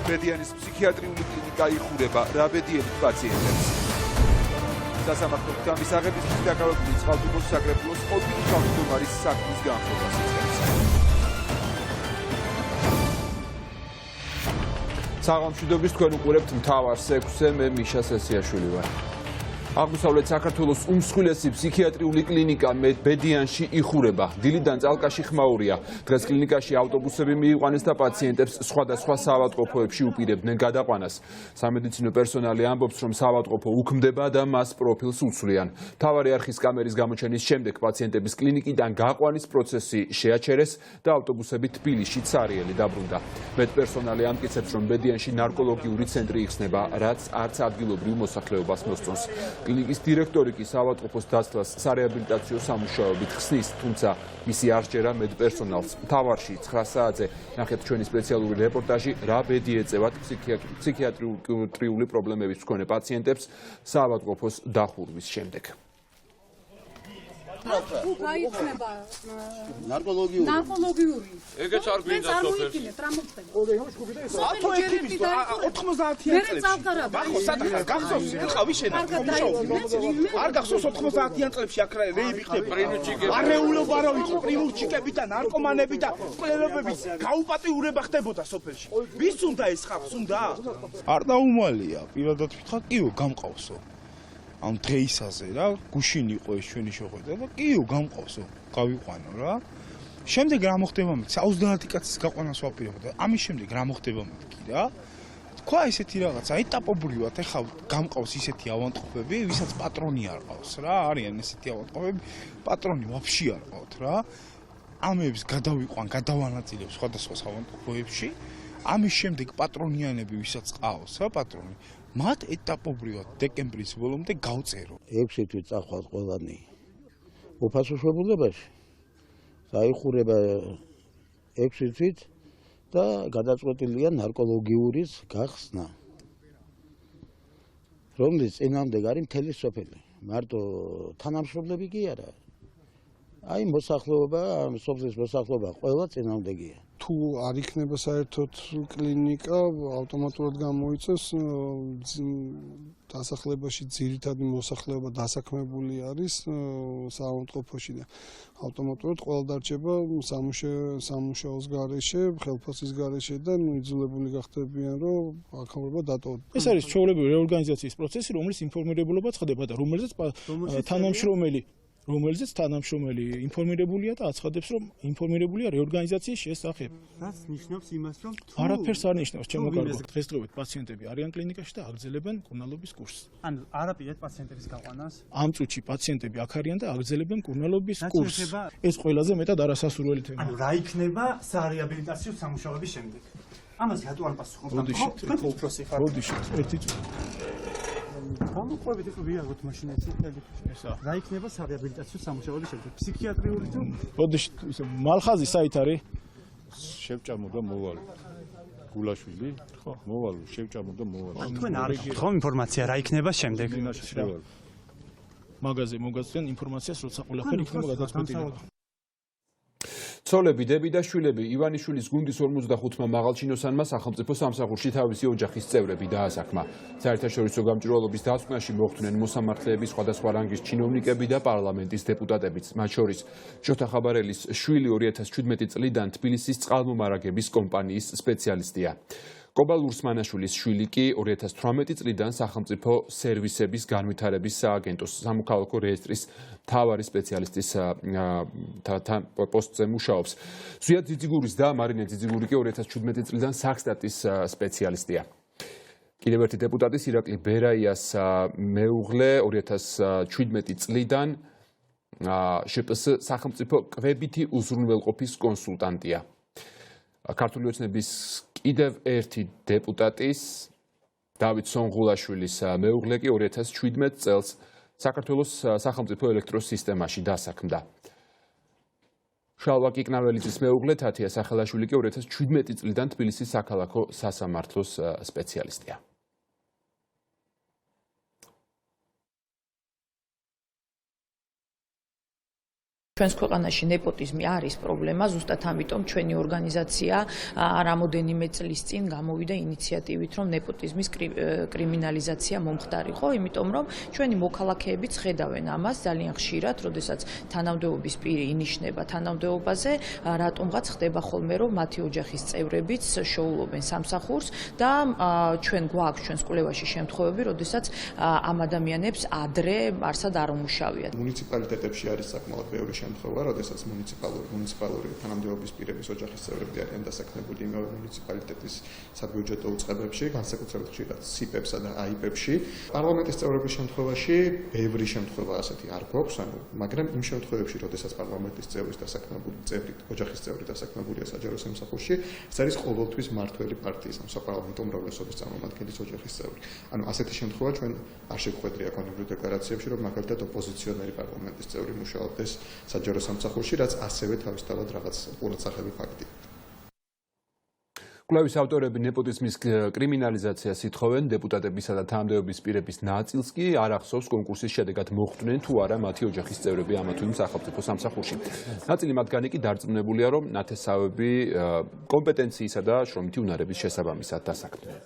ბედიანის ფსიქიატრიული კლინიკა იხურება რა ბედიებით პაციენტებს. სასამართლო გამისაღების დაკავებული წყალტუბოს საკრებულოს ყოფილი თავმჯდომარის საქმის განხილვას იწყებს. საღამოშვიდობის თქვენ უყურებთ მთავარს 6-ზე, მე მიშა სესიაშვილი ვარ. აღმოსავლეთ საქართველოს უმსხვილესი ფსიქიატრიული კლინიკა ბედიანში იხურება. დილიდან წალკაში ხმაურია. დღეს კლინიკაში ავტობუსები მიიყვანეს და პაციენტებს სხვადასხვა საავადმყოფოებში უპირებდნენ გადაყვანას. სამედიცინო პერსონალი ამბობს, რომ საავადმყოფო უქმდება და მას პროფილს უცვლიან. მთავარი არხის კამერის გამოჩენის შემდეგ პაციენტების კლინიკიდან გაყვანის პროცესი შეაჩერეს და ავტობუსები თბილისში ცარიელი დაბრუნდა. მედპერსონალი ამტკიცებს, რომ ბედიანში ნარკოლოგიური ცენტრი იხსნება, რაც არც ადგილობრივ მოსახლეობას მოსწონს. კლინიკის დირექტორი კი საავადმყოფოს დაცლას სარეაბილიტაციო სამუშაოებით ხსნის, თუმცა მისი არ სჯერა მედპერსონალს. მთავარში 9 საათზე ნახეთ ჩვენი სპეციალური რეპორტაჟი, რა ბედი ეწევათ ფსიქიატრიული პრობლემების მქონე პაციენტებს საავადმყოფოს დახურვის შემდეგ. თუ გაიხსნება ნარკოლოგიური. ეგეც არ გვინდა სოფელში. არ გახსოვს 90-იან წლებში აქ რეიბი ხდება. არეულობა რო იყო, პრიმუჩიკები და ნარკომანები და ყველებები გაუპატიურება ხდებოდა სოფელში. ვის უნდა ეს ხალხს უნდა? არ დაუმალია, პირადად ვთქვა, კიო გამყავსო. ამ დღეისაზე რა, გუშინ იყო ეს ჩვენი შეხვედრა და კიო გამყავსო, გავიყვანო რა. შემდეგ რა მოხდება მე 30 კაცის გაყვანას ვაპირებდა და ამის შემდეგ რა მოხდება მეთქი რა. თქვა ესეთი რაღაცა, ეტაპობრივად ეხლა გამყავს ისეთი ავადმყოფები, ვისაც პატრონი არ ყავს რა, არიან ესეთი ავადმყოფები, პატრონი ვაფშე არ ყავთ რა. ამებს გადავანაწილებ სხვადასხვა ავადმყოფოებში. ამის შემდეგ პატრონიანები ვისაც ყავს რა, პატრონი მათ ეტაპობრივად დეკემბრის ბოლომდე გავწერო. 6 თვით წახვალ ყველანი უფასოშვებულებაში. საიხურება 6 თვით და გადაწყვეტილია ნარკოლოგიურის გახსნა. რომლის წინამდე არის მთელი სოფელი. მარტო თანამშრომლები კი არა. აი მოსახლეობა, სოფლის მოსახლეობა ყველა წინამდეგია. თუ არ იქნება საერთოდ კლინიკა, ავტომატურად გამოიწევს დასახლებაში ძირითადი მოსახლეობა დასაქმებული არის საავადმყოფოში და ავტომატურად ყველა დარჩება სამუშაოს გარეშე, ხელფასის გარეშე და იძულებული გახდებიან, რომ აქაურება დატოვოთ. ეს არის ჩვეულებრივი რეორგანიზაციის პროცესი, რომელიც ინფორმირებულობა ხდება და რომელზეც თანამშრომელი ინფორმირებულია და აცხადებს, რომ ინფორმირებულია რეორგანიზაციის შესახებ. რაც ნიშნავს იმას, რომ არაფერს არ ნიშნავს, ჩემო კარგო. დღესდღეობით პაციენტები არიან კლინიკაში და აგრძელებენ კურნალობის კურსს. ანუ არაპირეთ პაციენტების გაყვანას. ამ წუთში პაციენტები აქ არიან და აგრძელებენ კურნალობის კურსს. ეს ყველაზე მეტად არასასურველი თემაა. ანუ რა იქნება სარეაბილიტაციო სამუშაოების შემდეგ? ამას რატო არ პასუხობთ? თქვენ უფროსი ხართ. ერთი წუთი. გამოგვყევით, ვიაროთ მაშინაცი ესა. რა იქნება სარეაბილიტაციო სამუშაოების შემდეგ? ფსიქიატრიული თუ? ბოდიში, ისე მალხაზი საით არის? შევჭამო და მოვალ. გულაშვილი? ხო, მოვალ, შევჭამო და მოვალ. თქვენ არ გიგებთ ხო ინფორმაცია რა იქნება შემდეგ? მაგაზე მოგაცდენ ინფორმაციას, როცა ყველაფერი იქნება გადაწყვეტილება. ცოლები, დები და შვილები ივანიშვილის გუნდის 45-მა მაღალჩინოსანმა სახელმწიფო სამსახურში თავისი ოჯახის წევრები დაასაქმა. საერთაშორისო გამჭვირვალობის დასკვნაში მოხვდნენ მოსამართლეების სხვადასხვა რანგის ჩინოვნიკები და პარლამენტის დეპუტატებიც. მათ შორის ჟოთა ხაბარელის შვილი 2017 წლიდან თბილისის წყალმომარაგების კომპანიის სპეციალისტია. კობალ ურსმანაშვილის შვილი კი 2018 წლიდან სახელმწიფო სერვისების განვითარების სააგენტოს სამოქალაქო რეესტრის მთავარი სპეციალისტის პოსტზე მუშაობს. ზვიად ძიძიგურის და მარინე ძიძიგური კი 2017 წლიდან საქსტატის სპეციალისტია. კიდევ ერთი დეპუტატის ირაკლი ბერაიას მეუღლე 2017 წლიდან შპს სახელმწიფო კვებითი უზრუნველყოფის კონსულტანტია. ქართული ოცნების კიდევ ერთი დეპუტატის დავით სონღულაშვილის მეუღლე კი 2017 წელს საქართველოს სახელმწიფო ელექტროსისტემაში დასაქმდა. შალვა კიკნაველიძის მეუღლე თათია სახელაშვილი კი 2017 წლიდან თბილისის საქალაქო სასამართლოს სპეციალისტია. ჩვენს ქვეყანაში ნეპოტიზმი არის პრობლემა, ზუსტად ამიტომ ჩვენი ორგანიზაცია რამოდენიმე წლის წინ გამოვიდა ინიციატივით, რომ ნეპოტიზმის კრიმინალიზაცია მომხდარიყო, იმიტომ რომ ჩვენი მოქალაქეებიც ხედავენ ამას ძალიან ხშირად, როდესაც თანამდებობის პირი ინიშნება თანამდებობაზე, რატომღაც ხდება ხოლმე, რომ მათი ოჯახის წევრებიც შოულობენ სამსახურს და ჩვენ გვაქვს ჩვენს კვლევაში შემთხვევები, როდესაც ამ ადამიანებს ადრე არსად არ უმუშავიათ. მუნიციპალიტეტებში არის საკმაოდ ბევრი შემთხვევა, როდესაც მუნიციპალური თანამდებობის პირების ოჯახის წევრები არიან დასაქმებული იმავე მუნიციპალიტეტის საბიუჯეტო უწყებებში, განსაკუთრებით ხშირად სიპებსა და აიპებში. პარლამენტის წევრების შემთხვევაში ბევრი შემთხვევა ასეთი არ გვაქვს, მაგრამ იმ შემთხვევებში, როდესაც პარლამენტის წევრის ოჯახის წევრი დასაქმებულია საჯარო სამსახურში, ეს არის ყოველთვის მმართველი პარტიის ამ საპარლამენტო უმრავლესობის წარმომადგენლის ოჯახის წევრი. ასეთი შემთხვევა ჩვენ არ შეგხვედრია კანონმდებლო დეკლარაციებში, რომ მაგალითად ოპოზიციონერი პარლამენტის წევრი მუშაობდეს საჯარო სამსახურში, რაც ასევე თავისთავად რაღაც ყურადსახები ფაქტია. კვლევის ავტორები ნეპოტიზმის კრიმინალიზაციას ითხოვენ, დეპუტატებისა და თანამდებობის პირების ნაწილს კი არ ახსოვს კონკურსის შედეგად მოხვდნენ თუ არა მათი ოჯახის წევრები ამა თუ იმ სახელმწიფო სამსახურში. ნაწილი მათგანი კი დარწმუნებულია, რომ ნათესავები კომპეტენციისა და შრომითი უნარების შესაბამისად დასაქმდნენ.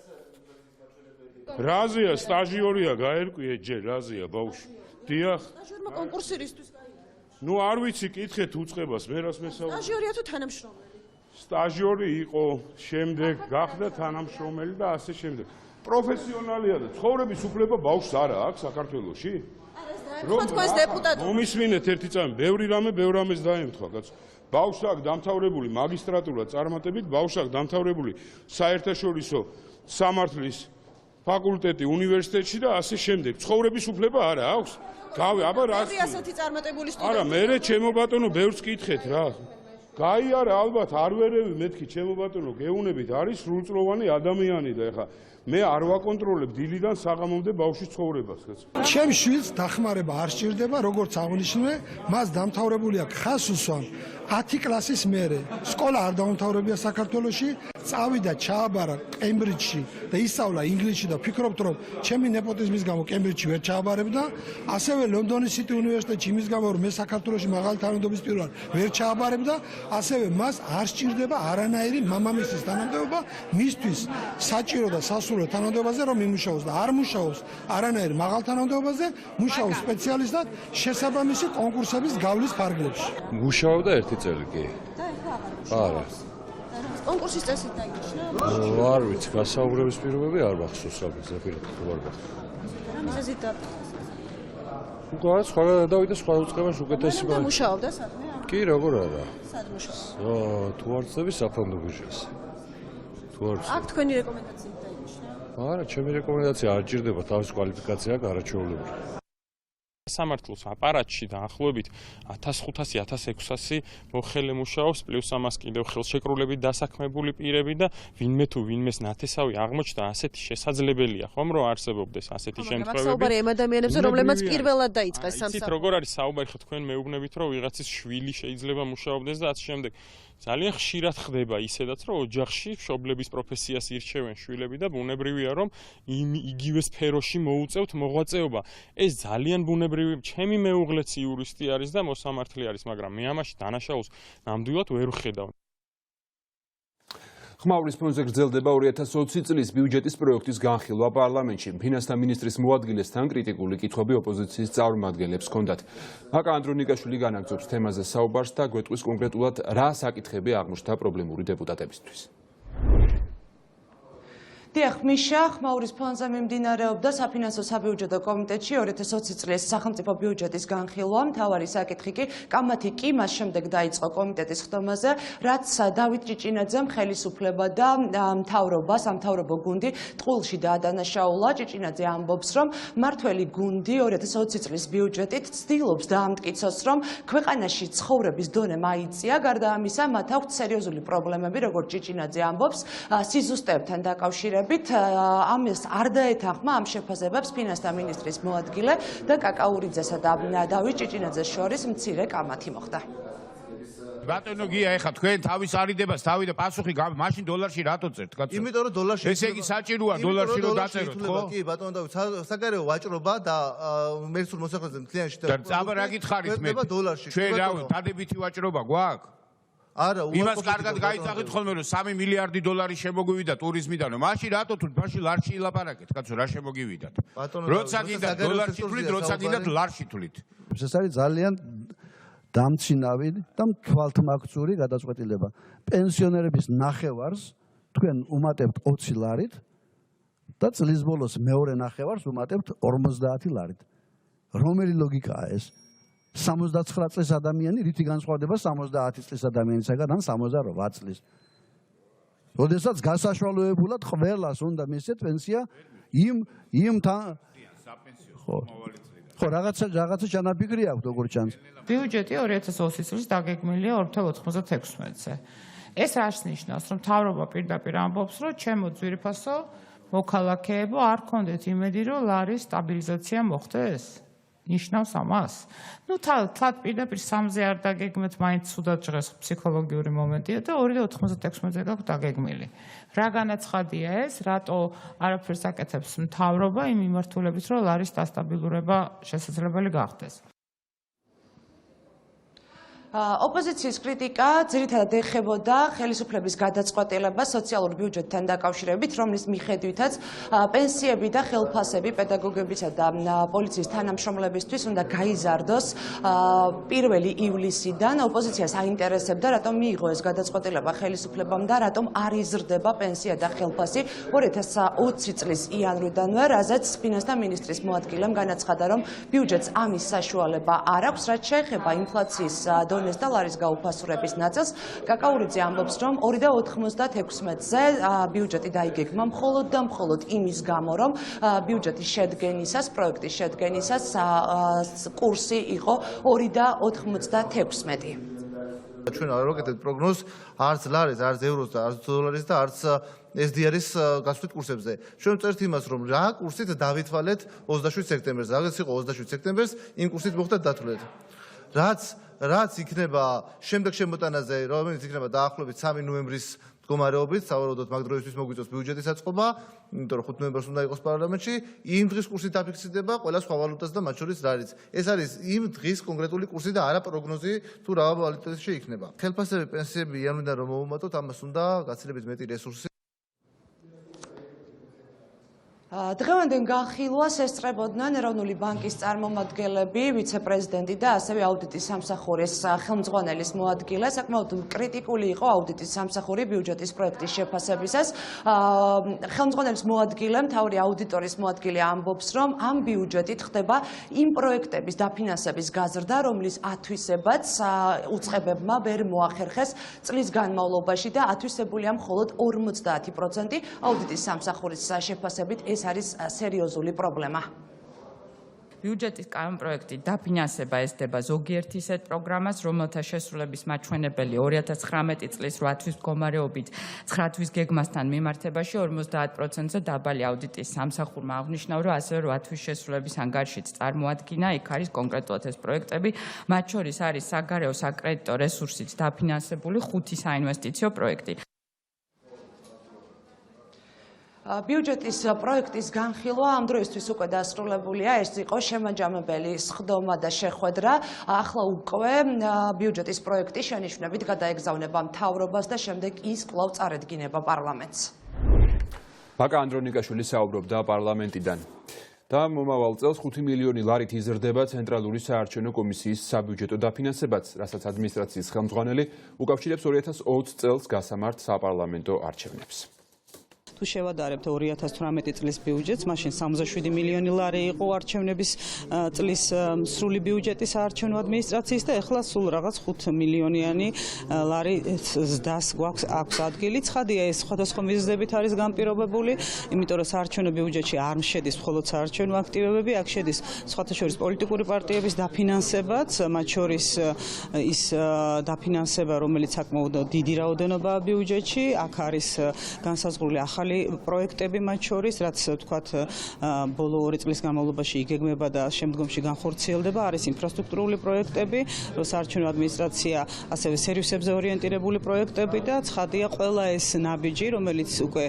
რაზია სტაჟიორია გაერკვიეთ ჯერ რაზია ბავშვი. დიახ. სტაჟიორმა კონკურსირისთვის ნუ არ ვიცი კითხეთ უწყებას, მე რას მესაუბრე. სტაჟიორია თუ თანამშრომელი? სტაჟიორი იყო, შემდეგ გახდა თანამშრომელი და ასე შემდეგ. პროფესიონალია და ცხოვრების უფლება ბავშვს არა აქვს საქართველოში? თქვენს დეპუტატი. მომისმინეთ ერთი წამი, ბევრი რამეს დაემთხვა, კაცო. ბავშვს აქვს დამთავრებული მაგისტრატურა წარმატებით, ბავშვს აქვს დამთავრებული საერთაშორისო სამართლის ფაკულტეტი უნივერსიტეტში და ასე შემდეგ. ცხოვრების უფლება არა აქვს? აბა რა? ასეთი წარმატებული სტუდენტი. არა, მე ჩემო ბატონო ბევრს კითხეთ რა. გაიარა ალბათ არ ვერევი მეთქი ჩემო ბატონო გეუნებით არის სრულწლოვანი ადამიანი და ეხა მე არ ვაკონტროლებ დილიდან საღამომდე ბავშვის ცხოვრებას. ჩემ შვილს დახმარება არ სჭირდება, როგორც აღნიშნე, მას დამთავრებული აქვს ხას უსვამ 10 კლასის მერე. სკოლა არ დაუმთავრებია საქართველოში, წავიდა ჩააბარა კემბრიჯში და ისწავლა ინგლისში და ფიქრობთ, რომ ჩემი ნეპოტიზმის გამო კემბრიჯში ვერ ჩააბარებდა, ასევე ლონდონის სიტი უნივერსიტეტში იმის გამო, რომ მე საქართველოში მაღალი თანამდებობის პირ ვარ, ვერ ჩააბარებდა, ასევე მას არ სჭირდება არანაირი მამამისის თანამდებობა, მისთვის საჭირო და სასურველ თანამდებობაზე რომ იმუშაოს და არ მუშაობს არანაირ მაღალ თანამდებობაზე, მუშაობს სპეციალისტად შესაბამისი კონკურსების გავლის ფარგლებში. მუშაობდა ერთი წელი კი. და ეხლა აღარ მუშაობს. არა. კონკურსის წესით დაინიშნა? არ ვიცი, გასაუბრების პირობები არ მახსოვს რამე პირობები თუ არ გახსოვს. რა მიზეზით და უყურეთ სხვა დავიდა სხვა უწყებაში უკეთესი მაგრამ მუშაობდა სადმე? კი, როგორ არა. სად მუშაობდა? თუ არ წდები საფონდო ბიუჯეტს. თუ არ აქ თქვენი რეკომენდაციით დაინიშნა? არა, ჩემი რეკომენდაცია არ ჭირდება თავის კვალიფიკაცია გარაჩეულებრივი. სამართლოს აპარატში დაახლოებით 1500-1600 მოხელე მუშაობს, პლუს ამას კიდევ ხელშეკრულებით დასაქმებული პირები და ვინმე თუ ვინმეს ნათესავი აღმოჩნდა, ასეთი შესაძლებელია, ხომ რომ არსებობდეს ასეთი შემთხვევები. საუბარი ამ ადამიანებზე, რომლებმაც პირველად დაიწყეს სამსახური. იცით როგორ არის საუბარი, ხო თქვენ მეუბნებით, რომ ვიღაცის შვილი შეიძლება მუშაობდეს და ასე შემდეგ. ძალიან ხშირად ხდება ისედაც, რომ ოჯახში მშობლების პროფესიას ირჩევენ შვილები და ბუნებრივია, რომ იგივე სფეროში მოუწევთ მოღვაწეობა. ეს ძალიან ბუნებრივი, ჩემი მეუღლეც იურისტი არის და მოსამართლე არის, მაგრამ მე ამაში დანაშაულს ნამდვილად ვერ ვხედავ. ხმაურის ფონზე გრძელდება 2020 წლის ბიუჯეტის პროექტის განხილვა პარლამენტში. ფინანსთა მინისტრის მოადგილესთან კრიტიკული კითხვები ოპოზიციის წარმომადგენლებს ჰქონდათ. მაკა ანდრონიკაშვილი განაგრძობს თემაზე საუბარს და გვეტყვის კონკრეტულად რა საკითხები აღმოჩნდა პრობლემური დეპუტატებისთვის. დიახ, მიშა, ხმაურის ფონზე მიმდინარეობდა საფინანსო საბიუჯეტო კომიტეტში 2020 წლის სახელმწიფო ბიუჯეტის განხილვა. მთავარი საკითხი კი კამათი კი მას შემდეგ დაიწყო კომიტეტის ხდომაზე, რაც დავით ჭიჭინაძემ ხელისუფლება და სამთავრობო გუნდი ტყუილში დაადანაშაულა. ჭიჭინაძე ამბობს, რომ მმართველი გუნდი 2020 წლის ბიუჯეტით ცდილობს დაამტკიცოს, რომ ქვეყანაში ცხოვრების დონე მაიწია. გარდა ამისა, მათ აქვთ სერიოზული პრობლემები, როგორც ჭიჭინაძე ამბობს, სიზუსტეებთან დაკავშირებით. ამას არ დაეთანხმა ამ შეფასებებს ფინანსთა მინისტრის მოადგილე და კაკაურიძესა და დავით ჭიჭინაძეს შორის მცირე კამათი მოხდა. ბატონო გია ეხა თქვენ თავის არიდებას თავი და პასუხი მაშინ დოლარში რატო წერთ კაცო? იმიტომ რომ დოლარში ესე იგი საჭიროა დოლარში რომ დაწეროთ ხო? კი ბატონო და საგარეო ვაჭრობა და მერსურ მოსახლეზე მთლიანში და წაბა რა გითხარით მე? ჩვენ რა დადებითი ვაჭრობა გვაქვს? არა, იმას კარგად გაიცახით ხოლმე რომ 3 მილიარდი დოლარი შემოგვივიდა ტურიზმიდან. მაშინ რატო თუ მაშინ ლარში ილაპარაკეთ, კაცო, რა შემოგივიდათ? როცა გინდათ დოლარში თვლით, როცა გინდათ ლარში თვლით. ეს არის ძალიან დამცინავი და თვალთმაქცური გადაწყვეტილება. პენსიონერების ნახევარს თქვენ უმატებთ 20 ლარით და წლის ბოლოს მეორე ნახევარს უმატებთ 50 ლარით. რომელი ლოგიკაა ეს? 69 წლის ადამიანი რითი განსხვავდება 70 წლის ადამიანისაგან ან 68 წლის. როდესაც გასაშვალოებულად ყველას უნდა მისცეთ პენსია იმ ხო რაღაცა ჩანაფიქრი აქვს როგორ ჩანს. ბიუჯეტი 2020 წლის დაგეგმილია 2.96-ზე. ეს რას ნიშნავს, რომ მთავრობა პირდაპირ ამბობს, რომ ჩემო ძვირფასო მოქალაქეებო არ გქონდეთ იმედი, რომ ლარის სტაბილიზაცია მოხდეს? ნიშნავს ამას. ნუ თლად პირდაპირ 3-ზე არ დაგეგმეთ, მაინც ცუდად ჟღერს ფსიქოლოგიური მომენტია და 2.96-ზე გაქვს დაგეგმილი. რა განაცხადია ეს, რატო არაფერს აკეთებს მთავრობა იმ მიმართულებით, რომ ლარის დასტაბილურება შესაძლებელი გახდეს? ოპოზიციის კრიტიკა ძირითადად ეხებოდა ხელისუფლების გადაწყვეტილებას სოციალურ ბიუჯეტთან დაკავშირებით, რომლის მიხედვითაც პენსიები და ხელფასები პედაგოგებისა და პოლიციის თანამშრომლებისთვის უნდა გაიზარდოს 1 ივლისიდან. ოპოზიციას აინტერესებდა, რატომ მიიღო ეს გადაწყვეტილება ხელისუფლებამ და რატომ არ იზრდება პენსია და ხელფასი 2020 წლის იანვრიდანვე, რაზეც ფინანსთა მინისტრის მოადგილემ განაცხადა, რომ ბიუჯეტს ამის საშუალება არ აქვს, რაც შეეხება ინფლაციის და ლარის გაუფასურების ნაწილს. კაკაურიძე ამბობს, რომ 2.96-ზე ბიუჯეტი დაიგეგმა მხოლოდ და მხოლოდ იმის გამო, რომ ბიუჯეტის შედგენისას, პროექტის შედგენისას კურსი იყო 2.96. ჩვენ არ ვაკეთებთ პროგნოზს არც ლარის, არც ევროს და არც დოლარის და არც SDR-ის გასვლით კურსებზე. ჩვენ ვწერთ იმას, რომ რა კურსით დავითვალეთ 27 სექტემბერს, რაღაც იყო 27 სექტემბერს, იმ კურსით მოხდათ დათვლეთ. რაც იქნება შემდეგ შემოტანაზე, რომელიც იქნება დაახლოებით 3 ნოემბრის მდგომარეობით, სავარაუდოდ მაგ დროისთვის მოგვიწევს ბიუჯეტის აწყობა, იმიტომ რომ 5 ნოემბერს უნდა იყოს პარლამენტში, იმ დღის კურსი დაფიქსირდება ყველა სხვა ვალუტას და მათ შორის ლარიც. ეს არის იმ დღის კონკრეტული კურსი და არა პროგნოზი თუ რა ვალუტაში იქნება. ხელფასები, პენსიები იანვრიდან რომ მოვუმატოთ, ამას უნდა გაცილებით მეტი რესურსი. დღევანდელ განხილვას ესწრებოდნენ ეროვნული ბანკის წარმომადგენლები, ვიცე-პრეზიდენტი და ასევე აუდიტის სამსახურის ხელმძღვანელის მოადგილე. საკმაოდ კრიტიკული იყო აუდიტის სამსახური ბიუჯეტის პროექტის შეფასებისას. ხელმძღვანელის მოადგილე, მთავარი აუდიტორის მოადგილე ამბობს, რომ ამ ბიუჯეტით ხდება იმ პროექტების დაფინანსების გაზრდა, რომლის ათვისებაც უწყებებმა ვერ მოახერხეს წლის განმავლობაში და ათვისებულია მხოლოდ 50% აუდიტის სამსახურის შეფასებით. ეს არის სერიოზული პრობლემა. ბიუჯეტის კანონპროექტი დაფინანსება ესდება ზოგიერთ ისეთ პროგრამას, რომელთა შესრულების მაჩვენებელი 2019 წლის 8 თვის მდგომარეობით 9 თვის გეგმასთან მიმართებაში 50%-ზე დაბალი აუდიტის სამსახურმა აღნიშნა, რომ ასევე 8 თვის შესრულების ანგარიშიც წარმოადგინა. იქ არის კონკრეტულად ეს პროექტები, მათ შორის არის საგარეო საკრედიტო რესურსით დაფინანსებული 5 საინვესტიციო პროექტი. ბიუჯეტის პროექტის განხილვა ამ დროისთვის უკვე დასრულებულია. ეს იყო შემაჯამებელი სხდომა და შეხვედრა. ახლა უკვე ბიუჯეტის პროექტი შენიშვნებით გადაეგზავნება მთავრობას და შემდეგ ის კვლავ წარედგინება პარლამენტს. ბაკა ანდრონიკაშვილი საუბრობდა პარლამენტიდან. და მომავალ წელს 5 მილიონი ლარით იზრდება ცენტრალური საარჩევნო კომისიის საბიუჯეტო დაფინანსებაც, რასაც ადმინისტრაციის ხელმძღვანელი უკავშირებს 2020 წელს გასამართ საპარლამენტო არჩევნებს. თუ შევადარებთ 2018 წლის ბიუჯეტს, მაშინ 67 მილიონი ლარი იყო არჩევნების წლის სრული ბიუჯეტი საარჩევნო ადმინისტრაციის და ეხლა სულ რაღაც 5 მილიონიანი ლარი ზდას აქვს ადგილი. ცხადია, ეს სხვადასხვა მიზეზებით არის განპირობებული, იმიტომ რომ საარჩევნო ბიუჯეტში არ შედის მხოლოდ საარჩევნო აქტივებები, აქ შედის სხვათა შორის პოლიტიკური პარტიების დაფინანსებაც, მათ შორის ის დაფინანსება, რომელიც საკმაოდ დიდი რაოდენობაა ბიუჯეტში, აქ არის განსაზღვრული ახალი მრავალი პროექტები მათ შორის, რაც თქვათ ბოლო 2 წლის განმავლობაში იგეგმება და შემდგომში განხორციელდება, არის ინფრასტრუქტურული პროექტები, საარჩევნო ადმინისტრაცია, ასევე სერვისებზე ორიენტირებული პროექტები და ცხადია ყველა ეს ნაბიჯი, რომელიც უკვე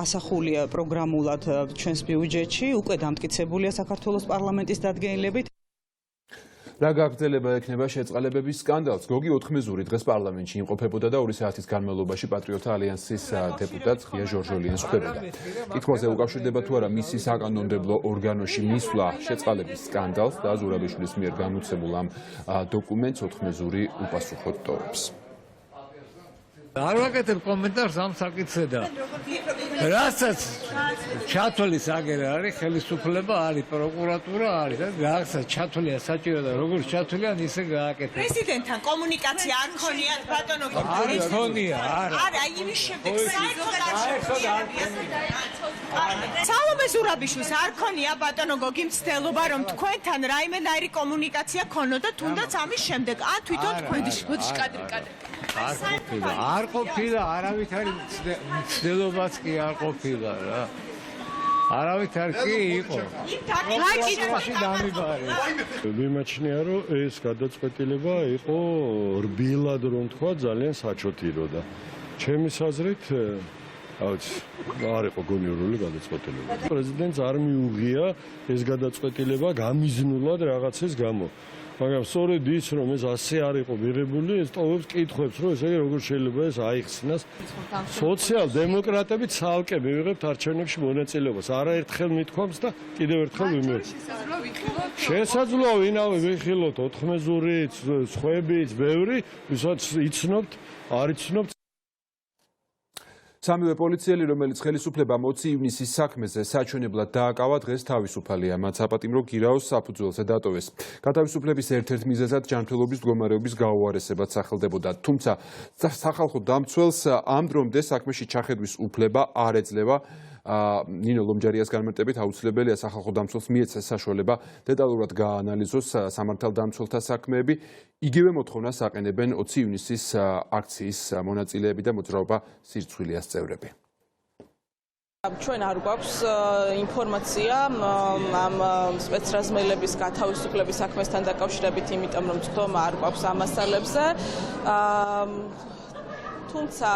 ასახულია პროგრამულად ჩვენს ბიუჯეტში, უკვე დამტკიცებულია საქართველოს პარლამენტის დადგენილებით. რა გაგრძელება ექნება შეწყალებების სკანდალს? გოგი ოთხმეზური დღეს პარლამენტში იმყოფებოდა და 2 საათის განმავლობაში პატრიოტთა ალიანსის დეპუტატ ღია ჟორჟოლიენს ხვდებოდა. კითხვაზე უკავშირდება თუ არა მისი საკანონმდებლო ორგანოში მისვლა შეწყალების სკანდალს და ზურაბიშვილის მიერ გამოცემულ ამ დოკუმენტს ოთხმეზური უპასუხოდ ტოვებს. არ ვაკეთებ კომენტარს ამ საკითხზე და რასაც ჩათვლის აგერ არის ხელისუფლება არის პროკურატურა არის და რაღაცა ჩათვლია საჭირო და როგორც ჩათვლიან ისე გააკეთებ. პრეზიდენტთან კომუნიკაცია არ ქონიათ ბატონო არ ქონია არა იმის შემდეგ სალომე ზურაბიშვილს არ ქონია ბატონო გოგი მცდელობა რომ თქვენთან რაიმენაირი კომუნიკაცია ქონოდა თუნდაც ამის შემდეგ ან თვითონ თქვენ კადრი არ ყოფილა არავითარი მცდელობაც კი არ ყოფილა რა არავითარი კი იყო მიმაჩნია რომ ეს გადაწყვეტილება იყო რბილად რომ თქვა ძალიან საჩოთირო და ჩემი აზრით არ იყო გონიურული გადაწყვეტილება პრეზიდენტს არ მიუღია ეს გადაწყვეტილება გამიზნულად რაღაცის გამო მაგრამ სწორედ ის რომ ეს ასე არ იყო მიღებული ეს ტოვებს კითხვებს რომ ესე იგი როგორ შეიძლება ეს აიხსნას სოციალ-დემოკრატები ცალკე მივიღებთ არჩევნებში მონაწილეობას არაერთხელ მithქვამს და კიდევ ერთხელ ვიმეორებ შესაძლოა ვინავე ვიხილოთ ოთხმეზურიც სხვებიც ბევრი ვისაც იცნობთ არ იცნობთ სამივე პოლიციელი, რომელიც ხელისუფლებამ 20 ივნისის საქმეზე საჩვენებლად დააკავა, დღეს თავისუფალია. მათ საპატიმრო გირაოს საფუძველზე დატოვეს. გათავისუფლების ერთ-ერთ მიზეზად ჯანმრთელობის მდგომარეობის გაუარესებაც სახელდებოდა. თუმცა სახალხო დამცველს ამ დრომდე საქმეში ჩახედვის უფლება არ ეძლევა. ნინო ლომჯარიას განმარტებით აუცილებელია სახალხო დამცველს მიეცეს საშუალება დეტალურად გააანალიზოს სამართალდამცველთა საქმეები. იგივე მოთხოვნას აყენებენ 20 ივნისის აქციის მონაწილეები და მოძრაობა სირცხვილიას წევრები. ჩვენ არ გვაქვს ინფორმაცია ამ სპეცრაზმელების გათავისუფლების საქმესთან დაკავშირებით, იმიტომ რომ წვდომა არ გვაქვს ამ მასალებზე. თუმცა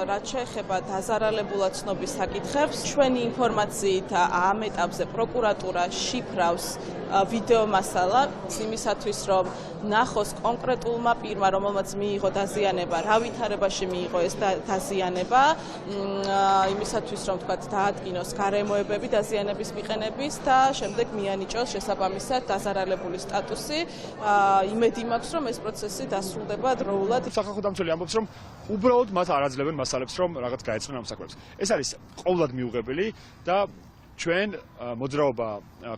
რაც შეეხება დაზარალებულად ცნობის საკითხებს, ჩვენი ინფორმაციით ამ ეტაპზე პროკურატურა შიფრავს ვიდეო მასალა იმისათვის, რომ ნახოს კონკრეტულმა პირმა, რომელმაც მიიღო დაზიანება, რა ვითარებაში მიიღო ეს დაზიანება, იმისათვის, რომ თქვათ დაადგინოს გარემოებები დაზიანების მიყენების და შემდეგ მიანიჭოს შესაბამისად დაზარალებული სტატუსი. იმედი მაქვს, რომ ეს პროცესი დასრულდება დროულად. სახალხო დამცველი ამბობს, რომ უბრალოდ მათ არ აძლევენ მასალებს, რომ რაღაც გაეწნენ ამ საქმეებს. ეს არის ყოვლად მიუღებელი და ჩვენ მოძრაობა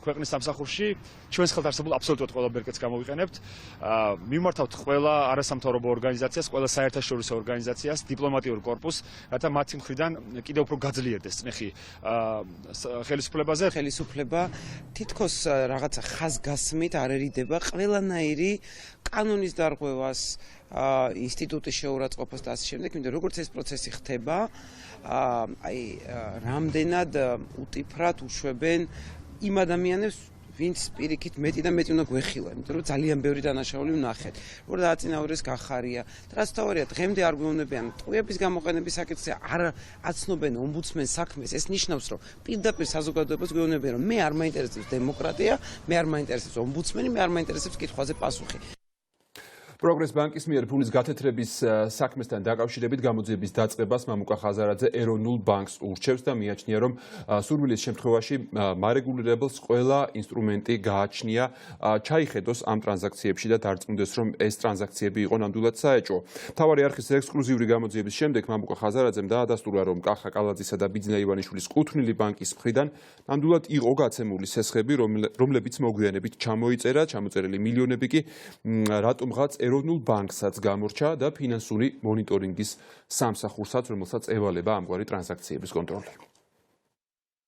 ქვეყნის სამსახურში ჩვენს ხელთ არსებულ აბსოლუტურად ყველა ბერკეტს გამოვიყენებთ. მივმართავთ ყველა არასამთავრობო ორგანიზაციას, ყველა საერთაშორისო ორგანიზაციას, დიპლომატიურ კორპუსს, რათა მათი მხრიდან კიდევ უფრო გაძლიერდეს წნეხი ხელისუფლებაზე. ხელისუფლება თითქოს რაღაცა ხაზგასმით არ ერიდება ყველანაირი კანონის დარღვევას, ინსტიტუტის შეურაცხყოფას და ასე შემდეგ, იმიტომ როგორც ეს პროცესი ხდება, რამდენად უტიფრად უშვებენ იმ ადამიანებს, ვინც პირიქით მეტი და მეტი უნდა გვეხილონ, იმიტომ რომ ძალიან ბევრი დანაშაული ვნახეთ. როგორ დააწინაურეს გახარია. და რაც თავარია, დღემდე არ გვეუბნებიან ტყუების გამოყენების საკითხზე, არ აცნობენ ომბუდსმენს საქმეს. ეს ნიშნავს, რომ პირდაპირ საზოგადოებას გვეუბნებიან, რომ მე არ მაინტერესებს დემოკრატია, მე არ მაინტერესებს ომბუდსმენი, მე არ მაინტერესებს კითხვაზე პასუხი. პროგრეს ბანკის მიერ ფულის გათეთრების საქმესთან დაკავშირებით გამოძიების დაწყებას მამუკა ხაზარაძე ეროვნულ ბანკს ურჩევს და მიაჩნია, რომ სურვილის შემთხვევაში მარეგულირებელს ყველა ინსტრუმენტი გააჩნია ჩაიხედოს ამ ტრანზაქციებში და დარწმუნდეს, რომ ეს ტრანზაქციები იყო ნამდვილად საეჭვო. მთავარი არხის ექსკლუზიური გამოძიების შემდეგ მამუკა ხაზარაძემ დაადასტურა, რომ კახა კალაძისა და ბიძინა ივანიშვილის კუთვნილი ბანკის მხრიდან ნამდვილად იყო გაცემული სესხები, რომლებიც მოგვიანებით ჩამოწერილი მილიონები კი რატომღაც ეროვნულ ბანკსაც გამორჩა და ფინანსური მონიტორინგის სამსახურსაც, რომელსაც ევალება ამგვარი ტრანზაქციების კონტროლი.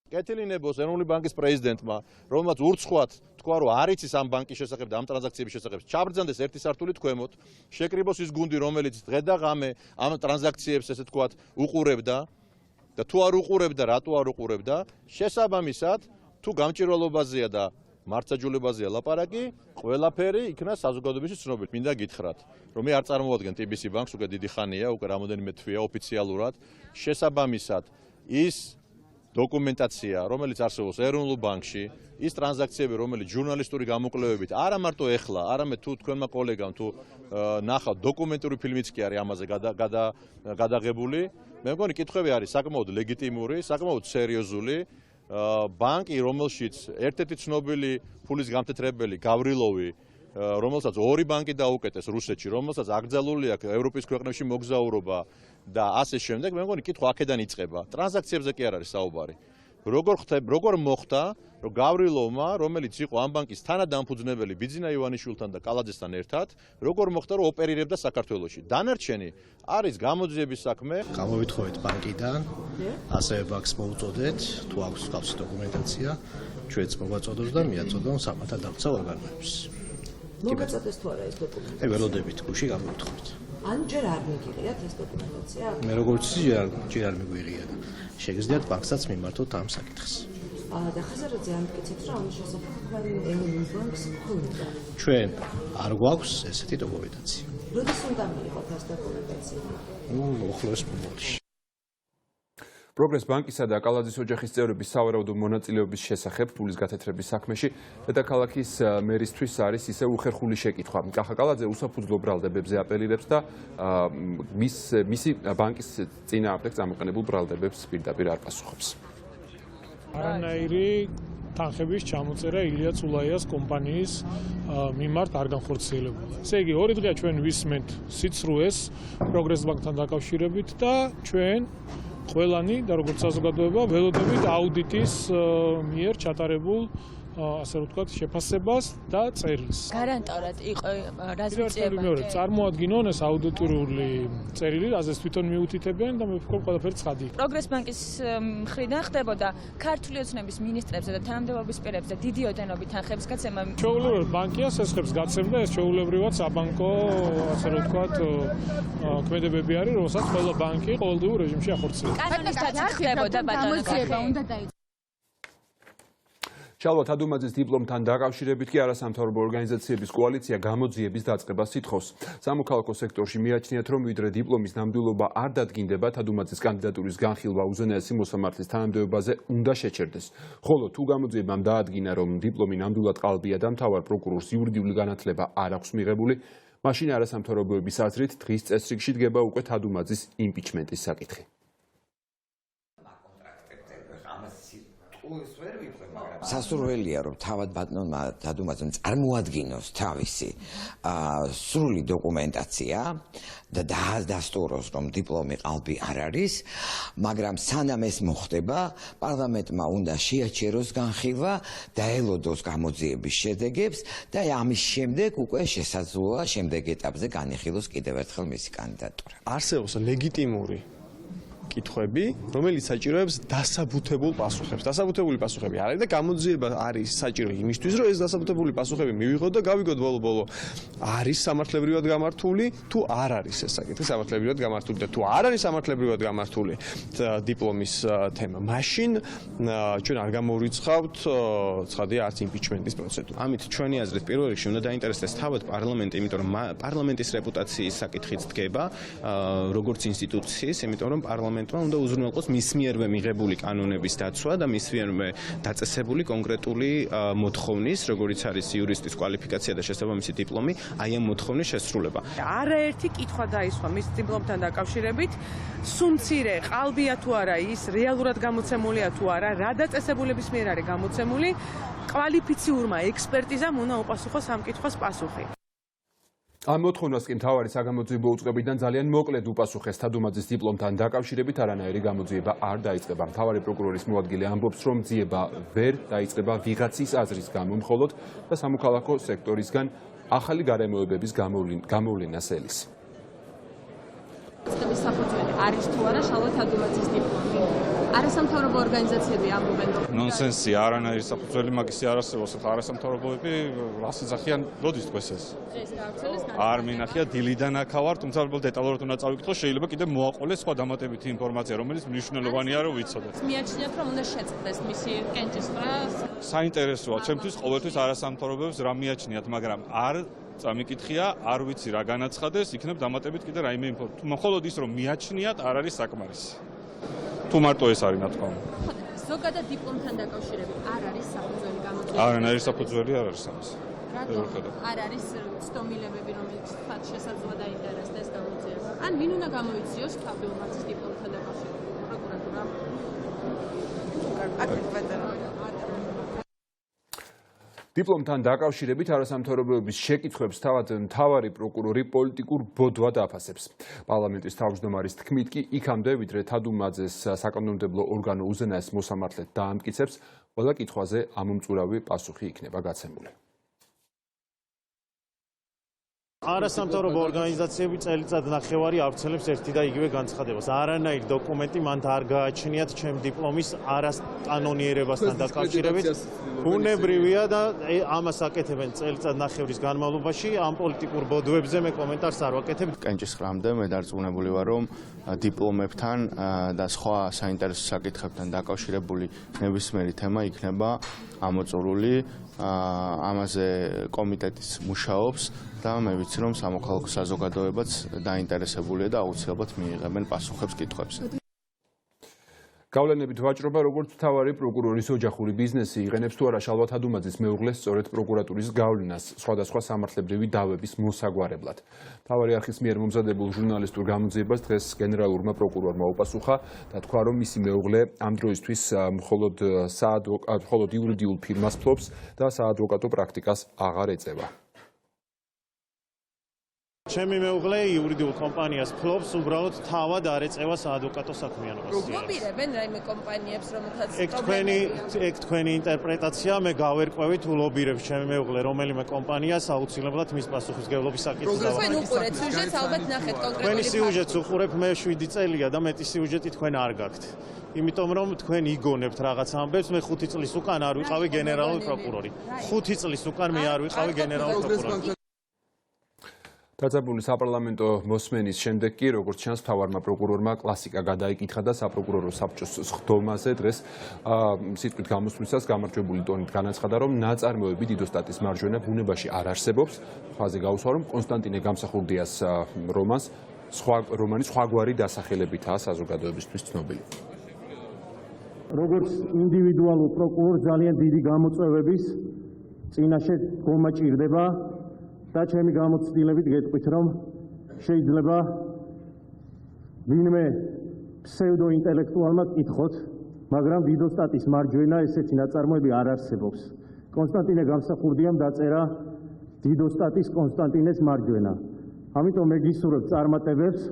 კეთილინებოს ეროვნული ბანკის პრეზიდენტმა, რომელმაც ურცხვად თქვა, რომ არ იცის ამ ბანკის შესახებ და ამ ტრანზაქციების შესახებ, ჩაბრძანდეს ერთი სართულით ქვემოთ, შეკრიბოს ის გუნდი, რომელიც დღე და ღამე ამ ტრანზაქციებს ესე თქვათ უყურებდა და თუ არ უყურებდა, რატო არ უყურებდა, შესაბამისად, თუ გამჭირვალობაზეა და მართლმსაჯულებაზეა ლაპარაკი, ყველაფერი იქნა საზოგადოებისთვის ცნობილი. მინდა გითხრათ, რომ მე არ წარმოვადგენ TBC ბანკს, უკვე დიდი ხანია, უკვე რამოდენიმე თვეა ოფიციალურად. შესაბამისად, ის დოკუმენტაცია, რომელიც არსებობს ეროვნულ ბანკში, ის ტრანზაქციები, რომელიც ჟურნალისტური გამოკვლევებით, არა მარტო ეხლა, არამედ თუ თქვენმა კოლეგამ თუ ნახავთ, დოკუმენტური ფილმიც კი არის ამაზე გადაღებული. მე მგონი კითხვები არის საკმაოდ ლეგიტიმური, საკმაოდ სერიოზული. ბანკი, რომელშიც ერთ-ერთი ცნობილი ფულის გამთეთრებელი გავრილოვი, რომელსაც ორი ბანკი დაუკეტეს რუსეთში, რომელსაც აკრძალული აქვს ევროპის ქვეყნებში მოგზაურობა და ასე შემდეგ, მე მგონი კითხვა აქედან იწყება. ტრანზაქციებზე კი არ არის საუბარი. როგორ მოხდა, რომ გავრილოვმა, რომელიც იყო ამ ბანკის თანადამფუძნებელი ბიძინა ივანიშვილთან და კალაძესთან ერთად, როგორ მოხდა, რომ ოპერირებდა საქართველოში. დანარჩენი არის გამოძიების საქმე. გამოვითხოვეთ ბანკიდან, ასევე ბანკს მოუწოდეთ, თუ აქვს ხალხის დოკუმენტაცია, ჩვენც მოვაწოდოთ და მიაწოდონ საკმათა დამცავ ორგანოებს. მოგაწოდეს თუ არა ეს დოკუმენტაცია? ველოდებით გუში გამოვითხოვეთ. ან ჯერ არ მიგიღიათ ეს დოკუმენტაცია? მე როგორც ჯერ არ მიგვიღია და შეგიძლიათ ბანკსაც მიმართოთ ამ საკითხს. და ხაზარაძე ამტკიცებს, რომ ამის შესახებ ეროვნულ ბანკს ხონდა. ჩვენ არ გვაქვს ესეთი დოკუმენტაცია. როდის უნდა მიიღოთ ეს დოკუმენტაცია? უახლოეს მომავალში. პროგრეს ბანკისა და კალაძის ოჯახის წევრების სავარაუდო მონაწილეობის შესახებ ფულის გათეთრების საქმეში დედაქალაქის მერისთვის არის ისევ უხერხული შეკითხვა. კახა კალაძე უსაფუძვლო ბრალდებებზე აპელირებს და მისი ბანკის წინააღმდეგ წამოყენებულ ბრალდებებს პირდაპირ არ პასუხობს. არანაირი თანხების ჩამოწერა ილია წულაიას კომპანიის მიმართ არ განხორციელებულა. ესე იგი, ორი დღეა ჩვენ ვისმენთ სიცრუეს პროგრეს ბანკთან დაკავშირებით და ჩვენ ყველანი და როგორც საზოგადოება ველოდებით აუდიტის მიერ ჩატარებულ ასე ვთქვათ შეფასებას და წერილს. გარანტორად იყო რაზმწიებამდე. წარმოადგინონ ეს აუდიტორიული წერილი, რაზეც თვითონ მიუთითებენ და მე ვფიქრობ ყველაფერი ცხადია. პროგრეს ბანკის მხრიდან ხდებოდა ქართული ოცნების მინისტრებზე და თანამდებობის პირებზე დიდი ოდენობით თანხების გაცემა. ჩვეულებრივად ბანკია სესხებს გაცემდა, ეს ჩვეულებრივად საბანკო ასე ვთქვათ ქმედებები არის, რომელსაც ყველა ბანკი ყოველდღიურ რეჟიმში ახორციელებს. კანონის დაცვა ხდებოდა ბატონო ხე. ჩალვა თადუმაძის დიპლომთან დაკავშირებით კი არასამთავრობო ორგანიზაციების კოალიცია გამოძიების დაწყებას ითხოვს. სამოქალაქო სექტორში მიაჩნიათ, რომ ვიდრე დიპლომის ნამდვილობა არ დადგინდება, თადუმაძის კანდიდატურის განხილვა უზენაესი მოსამართლის თანამდებობაზე უნდა შეჩერდეს. ხოლო თუ გამოძიებამ დაადგინა, რომ დიპლომი ნამდვილად ყალბია და მთავარ პროკურორს იურიდიული განათლება არ აქვს მიღებული, მაშინ არასამთავრობოების აზრით დღის წესრიგში დგება უკვე თადუმაძის იმპიჩმენტის საკითხი. სასურველია, რომ თავად ბატონმა თადუმაძემ წარმოადგინოს თავისი სრული დოკუმენტაცია და დაასტუროს, რომ დიპლომი ყალბი არ არის, მაგრამ სანამ ეს მოხდება, პარლამენტმა უნდა შეაჩეროს განხილვა, დაელოდოს გამოძიების შედეგებს და ამის შემდეგ უკვე შესაძლოა შემდეგ ეტაპზე განიხილოს კიდევ ერთხელ მისი კანდიდატურა. არსებობს ლეგიტიმური კითხვები, რომელიც საჭიროებს დასაბუთებულ პასუხებს. დასაბუთებული პასუხები არის და გამოძიება არის საჭირო იმისთვის, რომ ეს დასაბუთებული პასუხები მივიღოთ და გავიგოთ ბოლო-ბოლო არის სამართლებრივად გამართული, თუ არ არის ეს საკითხი სამართლებრივად გამართული და თუ არ არის სამართლებრივად გამართული დიპლომის თემა. მაშინ ჩვენ არ გამოვრიცხავთ ცხადია არც იმპიჩმენტის პროცედურა. ამით ჩვენი აზრით პირველ რიგში უნდა დაინტერესდეს თავად პარლამენტი, იმიტომ რომ პარლამენტის რეპუტაციის საკითხიც დგება როგორც ინსტიტუციის, იმიტომ რომ პარლამენტმა უნდა უზრუნველყოს მის მიერვე მიღებული კანონების დაცვა და მის მიერვე დაწესებული კონკრეტული მოთხოვნის, როგორიც არის იურისტის კვალიფიკაცია და შესაბამისი დიპლომი, აი ამ მოთხოვნის შესრულება. არაერთი კითხვა დაისვა მის დიპლომთან დაკავშირებით, სუმცირე ყალბია თუ არა ის, რეალურად გამოცემულია თუ არა, რა დაწესებულების მიერ არის გამოცემული, კვალიფიციურმა ექსპერტიზამ უნდა უპასუხოს ამ კითხვას პასუხი. ამ მოთხოვნას კი მთავარი საგამოძიებო უწყებიდან ძალიან მოკლედ უპასუხეს თადუმაძის დიპლომთან დაკავშირებით არანაირი გამოძიება არ დაიწყება. მთავარი პროკურორის მოადგილე ამბობს, რომ ძიება ვერ დაიწყება ვიღაცის აზრის გამო მხოლოდ და სამოქალაქო სექტორისგან ახალი გარემოებების გამოვლენას ელის. წლების საფუძველი არის თუ არა შალვა თადუმაძის დიპლომი? არასამთავრობო ორგანიზაციები ამბობენ, რომ ნონსენსია, არანაირი საფუძველი მაგისი არ არსებობს. არასამთავრობოები რას იძახიან, როდის თქვეს ეს? არ მინახია, დილიდან აქა ვარ, თუმცა დეტალურად უნდა წავიკითხო, შეიძლება კიდევ მოაყოლეს სხვა დამატებითი ინფორმაცია, რომელიც მნიშვნელოვანია რომ ვიცოდეთ. მიაჩნიათ, რომ უნდა შეწყდეს მისი კენჭისყრა? საინტერესოა, ჩემთვის ყოველთვის არასამთავრობოებს რა მიაჩნიათ, მაგრამ არ წამიკითხია, არ ვიცი რა განაცხადეს, იქნებ დამატებით კიდე რაიმე ინფორმაცია. მხოლოდ ის რომ მიაჩნიათ, არ არის საკმარისი. თუ მარტო ეს არის ნათქვა. ზოგადად დიპლომთან დაკავშირებით არ არის საფუძველი გამოწვეული. არანაირი საფუძველი არ არის ამას. არ არის ცდომილებები, რომელიც თქვათ შესაძლოა დაინტერესდეს გამოძიებას. ან ვინ უნდა გამოიციოს თავდამსხმელის დიპლომთან დაკავშირებით? პროკურატურა. დიპლომთან დაკავშირებით არასამთავრობოების შეკითხვებს თავად მთავარი პროკურორი პოლიტიკურ ბოდვად აფასებს. პარლამენტის თავმჯდომარის თქმით კი იქამდე, ვიდრე თადუმაძეს საკანონმდებლო ორგანო უზენაეს მოსამართლედ დაამტკიცებს, ყველა კითხვაზე ამომწურავი პასუხი იქნება გაცემული. არასამთავრობო ორგანიზაციები წელიწად ნახევარი ავრცელებს ერთი და იგივე განცხადებას. არანაირ დოკუმენტი მან არ გააჩნიათ ჩემ დიპლომის არასტანონიერებასთან დაკავშირებით. ბუნებრივია და ამას აკეთებენ წელიწად ნახევრის განმავლობაში. ამ პოლიტიკურ ბოდვებზე მე კომენტარს არ ვაკეთებ. კენჭისყრამდე მე დარწმუნებული ვარ, რომ დიპლომებთან და სხვა საინტერესო საკითხებთან დაკავშირებული ნებისმიერი თემა იქნება ამოწურული. ამაზე კომიტეტიც მუშაობს და მე ვიცი, რომ სამოქალაქო საზოგადოებაც დაინტერესებულია და აუცილებლად მიიღებენ პასუხებს კითხვებზე. გავლენებით ვაჭრობა, როგორც მთავარი პროკურორის ოჯახური ბიზნესი იყენებს თუ არა შალვა თადუმაძის მეუღლეს სწორედ პროკურატურის გავლენას სხვადასხვა სამართლებრივი დავების მოსაგვარებლად. მთავარი არხის მიერ მომზადებულ ჟურნალისტურ გამოძიებას დღეს გენერალურმა პროკურორმა უპასუხა და თქვა, რომ მისი მეუღლე ამ დროისთვის მხოლოდ იურიდიულ ფირმას ფლობს და საადვოკატო პრაქტიკას აღარ ეწევა. ჩემი მეუღლე იურიდიულ კომპანიას ფლობს, უბრალოდ თავად არ ეწევა საადვოკატო საქმიანობას. მოგიერებენ რაიმე კომპანიებს, რომელთაც ეგ თქვენი ინტერპრეტაცია, მე გავერკვევით ულობირებს ჩემი მეუღლე რომელიმე კომპანიას აუცილებლად მის პასუხისმგებლობის საკითხს დავაყენებ. თქვენ უყურეთ სიუჟეტს, ალბათ ნახეთ კონკრეტული. თქვენი სიუჟეტს უყურებ, მე 7 წელია და მეტი სიუჟეტი თქვენ არ გაქვთ. იმიტომ რომ თქვენ იგონებთ რაღაც ამბებს, მე 5 წლის უკან არ ვიყავი გენერალური პროკურორი. 5 წლის უკან მე არ ვიყავი გენერალური პროკურორი. დაძაბული საპარლამენტო მოსმენის შემდეგ კი, როგორც ჩანს, მთავარმა პროკურორმა კლასიკა გადაიკითხა და საპროკურორო საბჭოს სხდომაზე დღეს სიტყვით გამოსვლისას გამარჯვებული ტონით განაცხადა, რომ ნაწარმოები დიდოსტატის მარჯვენა ბუნებაში არ არსებობს. ხაზი გაუსვა, რომ კონსტანტინე გამსახურდიას რომანი სხვაგვარი დასახელებითაა საზოგადოებისთვის ცნობილი. როგორც ინდივიდუალურ პროკურორს ძალიან დიდი გამოწვევების წინაშე გომაჭირდება და ჩემი გამოცდილებით გეტყვით, რომ შეიძლება ვინმე ფსევდოინტელექტუალმა კითხოთ, მაგრამ დიდოსტატის მარჯვენა ესეთი ნაწარმოები არ არსებობს. კონსტანტინე გამსახურდიამ დაწერა დიდოსტატის კონსტანტინეს მარჯვენა. ამიტომ მე გისურვებ წარმატებებს,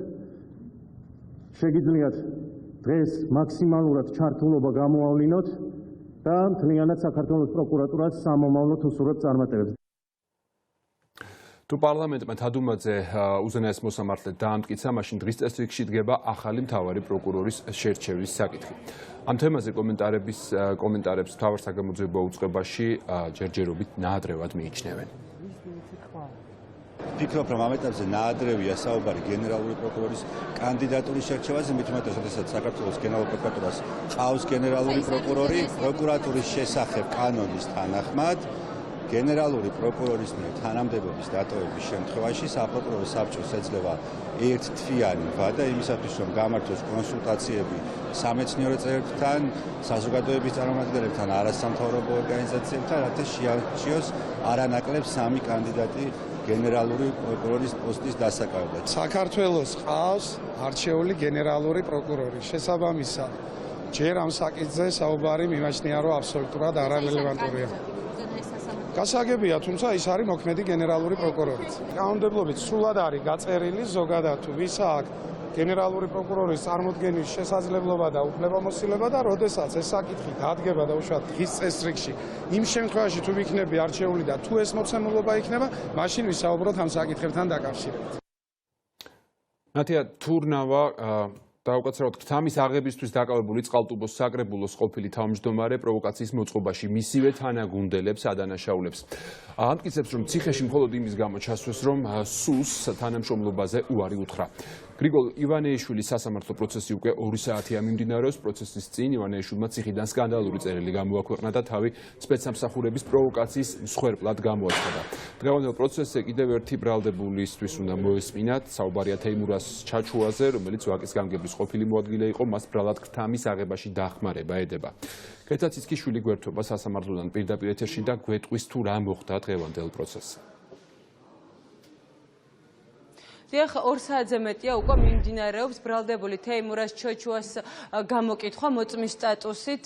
შეგიძლიათ დღეს მაქსიმალურად ჩართულობა გამოავლინოთ და მთლიანად საქართველოს პროკურატურას სამომავლოდ უსურვებ წარმატებებს. თუ პარლამენტმა თადუმაძე უზენაეს მოსამართლედ დაამტკიცა, მაშინ დღის წესრიგში დგება ახალი მთავარი პროკურორის შერჩევის საკითხი. ამ თემაზე კომენტარებს მთავარ საგამოძიებო უწყებაში ჯერჯერობით ნაადრევად მიიჩნევენ. ფიქრობ, რომ ამ ეტაპზე ნაადრევია საუბარი გენერალური პროკურორის კანდიდატურის შერჩევაზე, მით უმეტეს, როდესაც საქართველოს გენერალურ პროკურატურას ყავს გენერალური პროკურორი, პროკურატურის შესახებ კანონის თანახმად გენერალური პროკურორის მიერ თანამდებობის დატოვების შემთხვევაში საპროკურორო საბჭოს ეძლევა ერთთვიანი ვადა იმისათვის, რომ გამართოს კონსულტაციები სამეცნიერო წევრებთან, საზოგადოების წარმომადგენლებთან, არასამთავრობო ორგანიზაციებთან, რათა შეარჩიოს არანაკლებ 3 კანდიდატი გენერალური პროკურორის პოსტის დასაკავებლად. საქართველოს ყავს არჩეული გენერალური პროკურორი. შესაბამისად, ჯერ ამ საკითხზე საუბარი მიმაჩნია, რომ აბსოლუტურად არარელევანტურია. გასაგებია, თუმცა ის არის მოქმედი გენერალური პროკურორი. კანონმდებლობით სრულად არის გაწერილი ზოგადად თუ ვის აქვს გენერალური პროკურორის წარმოდგენის შესაძლებლობა და უფლებამოსილება და როდესაც ეს საკითხი დადგება და უშუალოდ დღის წესრიგში, იმ შემთხვევაში თუ ვიქნები არჩეული და თუ ეს მოცემულობა იქნება, მაშინ ვისაუბროთ ამ საკითხებთან დაკავშირებით. ნათია თურნავა დაუკაცრავად ქთამის აღებისთვის დაკავებული წყალტუბოს საკრებულოს ყოფილი თავმჯდომარე პროვოკაციის მოწყობაში მისივე თანაგუნდელებს ადანაშაულებს. ამტკიცებს, რომ ციხეში მხოლოდ იმის გამო ჩასვეს, რომ სულს თანამშრომლობაზე უარი უთხრა. გრიგოლ ივანეიშვილის სასამართლო პროცესი უკვე 2 საათია მიმდინარეობს. პროცესის წინ ივანეიშვილმა ციხიდან სკანდალური წერილი გამოაქვეყნა და თავი სპეცსამსახურების პროვოკაციის მსხვერპლად გამოაცხადა. დღევანდელ პროცესზე კიდევ ერთი ბრალდებულისთვის უნდა მოესმინათ. საუბარია თეიმურას ჩაჩუაზე, რომელიც ვაკის გამგებლის ყოფილი მოადგილე იყო, მას ბრალად ქთამის აღებაში დახმარება ედება. კეცაც იცქიშვილი გვერდთობა სასამართლოდან პირდაპირ ეთერში და გვეტყვის თუ რა მოხდა დღევანდელ პროცესზე. დიახ, 2 საათზე მეტია უკვე მიმდინარეობს ბრალდებული თეიმურას ჩოჩუას გამოკითხვა მოწმის სტატუსით.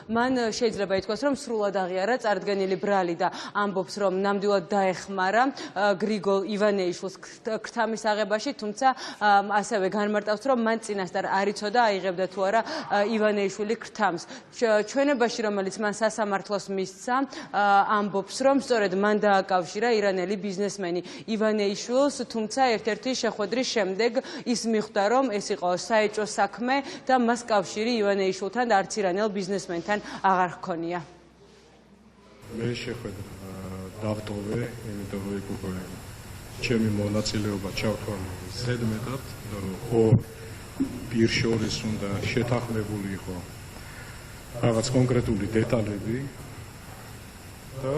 მან შეიძლება ითქვას, რომ სრულად აღიარა წარდგენილი ბრალი და ამბობს, რომ ნამდვილად დაეხმარა გრიგოლ ივანეიშვილს ქთამის აღებაში, თუმცა ასევე განმარტავს, რომ მან წინასწარ არ იცოდა აიღებდა თუ არა ივანეიშვილი ქთამს. ჩვენებაში, რომელიც მან სასამართლოს მისცა, ამბობს, რომ სწორედ მან დააკავშირა ირანელი ბიზნესმენი ივანეიშვილს, თუმცა ერთ-ერთი შეხვედრის შემდეგ ის მიხვდა, რომ ეს იყო საეჭვო საქმე და მას კავშირი ივანეიშვილთან და არც ირანელ ბიზნესმენთან აღარ ჰქონია. მე შეხვედრა დავტოვე, იმიტომ რომ იქ უკვე ჩემი მონაწილეობა ჩავთვალე ზედმეტად, რომ ორ პირ შორის უნდა შეთანხმებული იყო რაღაც კონკრეტული დეტალები და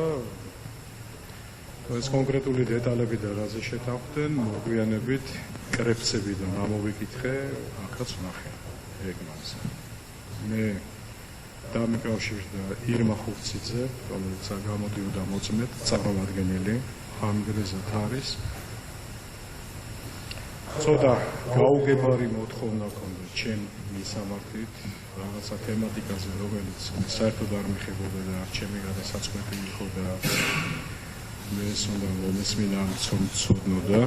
ეს კონკრეტული დეტალები და რაზე შეთანხმდნენ, მოგვიანებით კრებცებიდან ამოვიკითხე, აქაც ვნახე ეგ მას. მე დამიკავშირდა ირმა ხურციძე, რომელიც გამოდიოდა მოწმეთ, წარმომადგენელი ამგრეზად არის. ცოტა გაუგებარი მოთხოვნა ჰქონდა ჩემ მისამართით, რაღაცა თემატიკაზე, რომელიც საერთოდ არ მეხებოდა და ჩემი გადასაწყვეტი იყო და მე სულ მომესმინა ცოდნოდა.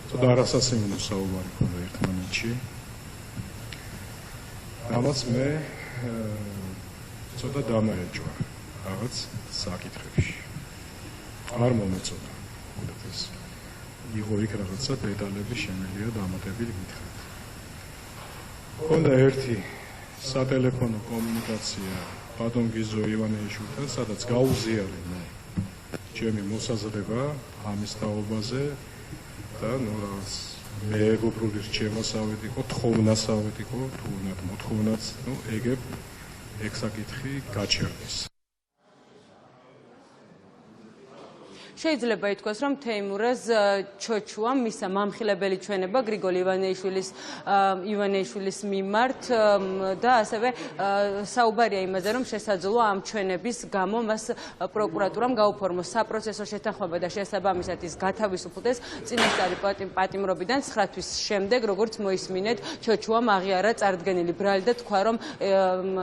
ცოტა არასასიამოვნო საუბარი ჰქონდა ერთმანეთში. ამას მე ცოტა დამაეჭვა რაღაც საკითხებში. არ მომეწონა. ეს იყო იქ რაღაცა დეტალები შემიძლია დამატებით გითხრათ. ჰქონდა ერთი სატელეფონო კომუნიკაცია ბატონ გიზო ივანეიშვილთან, სადაც გაუზიარე მე ჩემი მოსაზრება ამის თაობაზე და ნუ რაღაც მეგობრული რჩევასავით იყო, თხოვნასავით იყო, თუნდაც მოთხოვნაც, ნუ ეგ საკითხი გაჩერდეს. შეიძლება ითქვას, რომ თეიმურაზ ჩოჩუამ მისცა მამხილებელი ჩვენება გრიგოლ ივანეიშვილის მიმართ და ასევე საუბარია იმაზე, რომ შესაძლოა ამ ჩვენების გამო მას პროკურატურამ გაუფორმოს საპროცესო შეთანხმება და შესაბამისად ის გათავისუფლდეს წინასწარი პატიმრობიდან 9 თვის შემდეგ, როგორც მოისმინეთ, ჩოჩუამ აღიარა წარდგენილი ბრალი და თქვა, რომ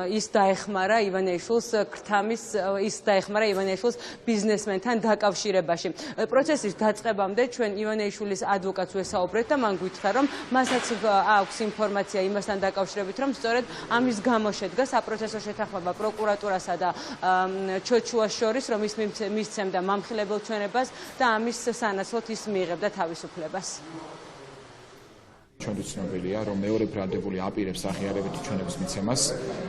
ის დაეხმარა ივანეიშვილს ქთამის, ის დაეხმარა ივანეიშვილს ბიზნესმენთან დაკავშირებაში. პროცესის დაწყებამდე ჩვენ ივანეიშვილის ადვოკატს ვესაუბრეთ და მან გითხრა, რომ მასაც აქვს ინფორმაცია იმასთან დაკავშირებით, რომ სწორედ ამის გამო შედგა საპროცესო შეთანხმება პროკურატურასა და ჩოჩუას შორის, რომ ის მისცემდა მამხილებელ ჩვენებას და ამის სანაცვლოდ ის მიიღებდა თავისუფლებას. ჩვენთვის ცნობილია, რომ მეორე ბრალდებული აპირებს აღიარებითი ჩვენების მიცემას,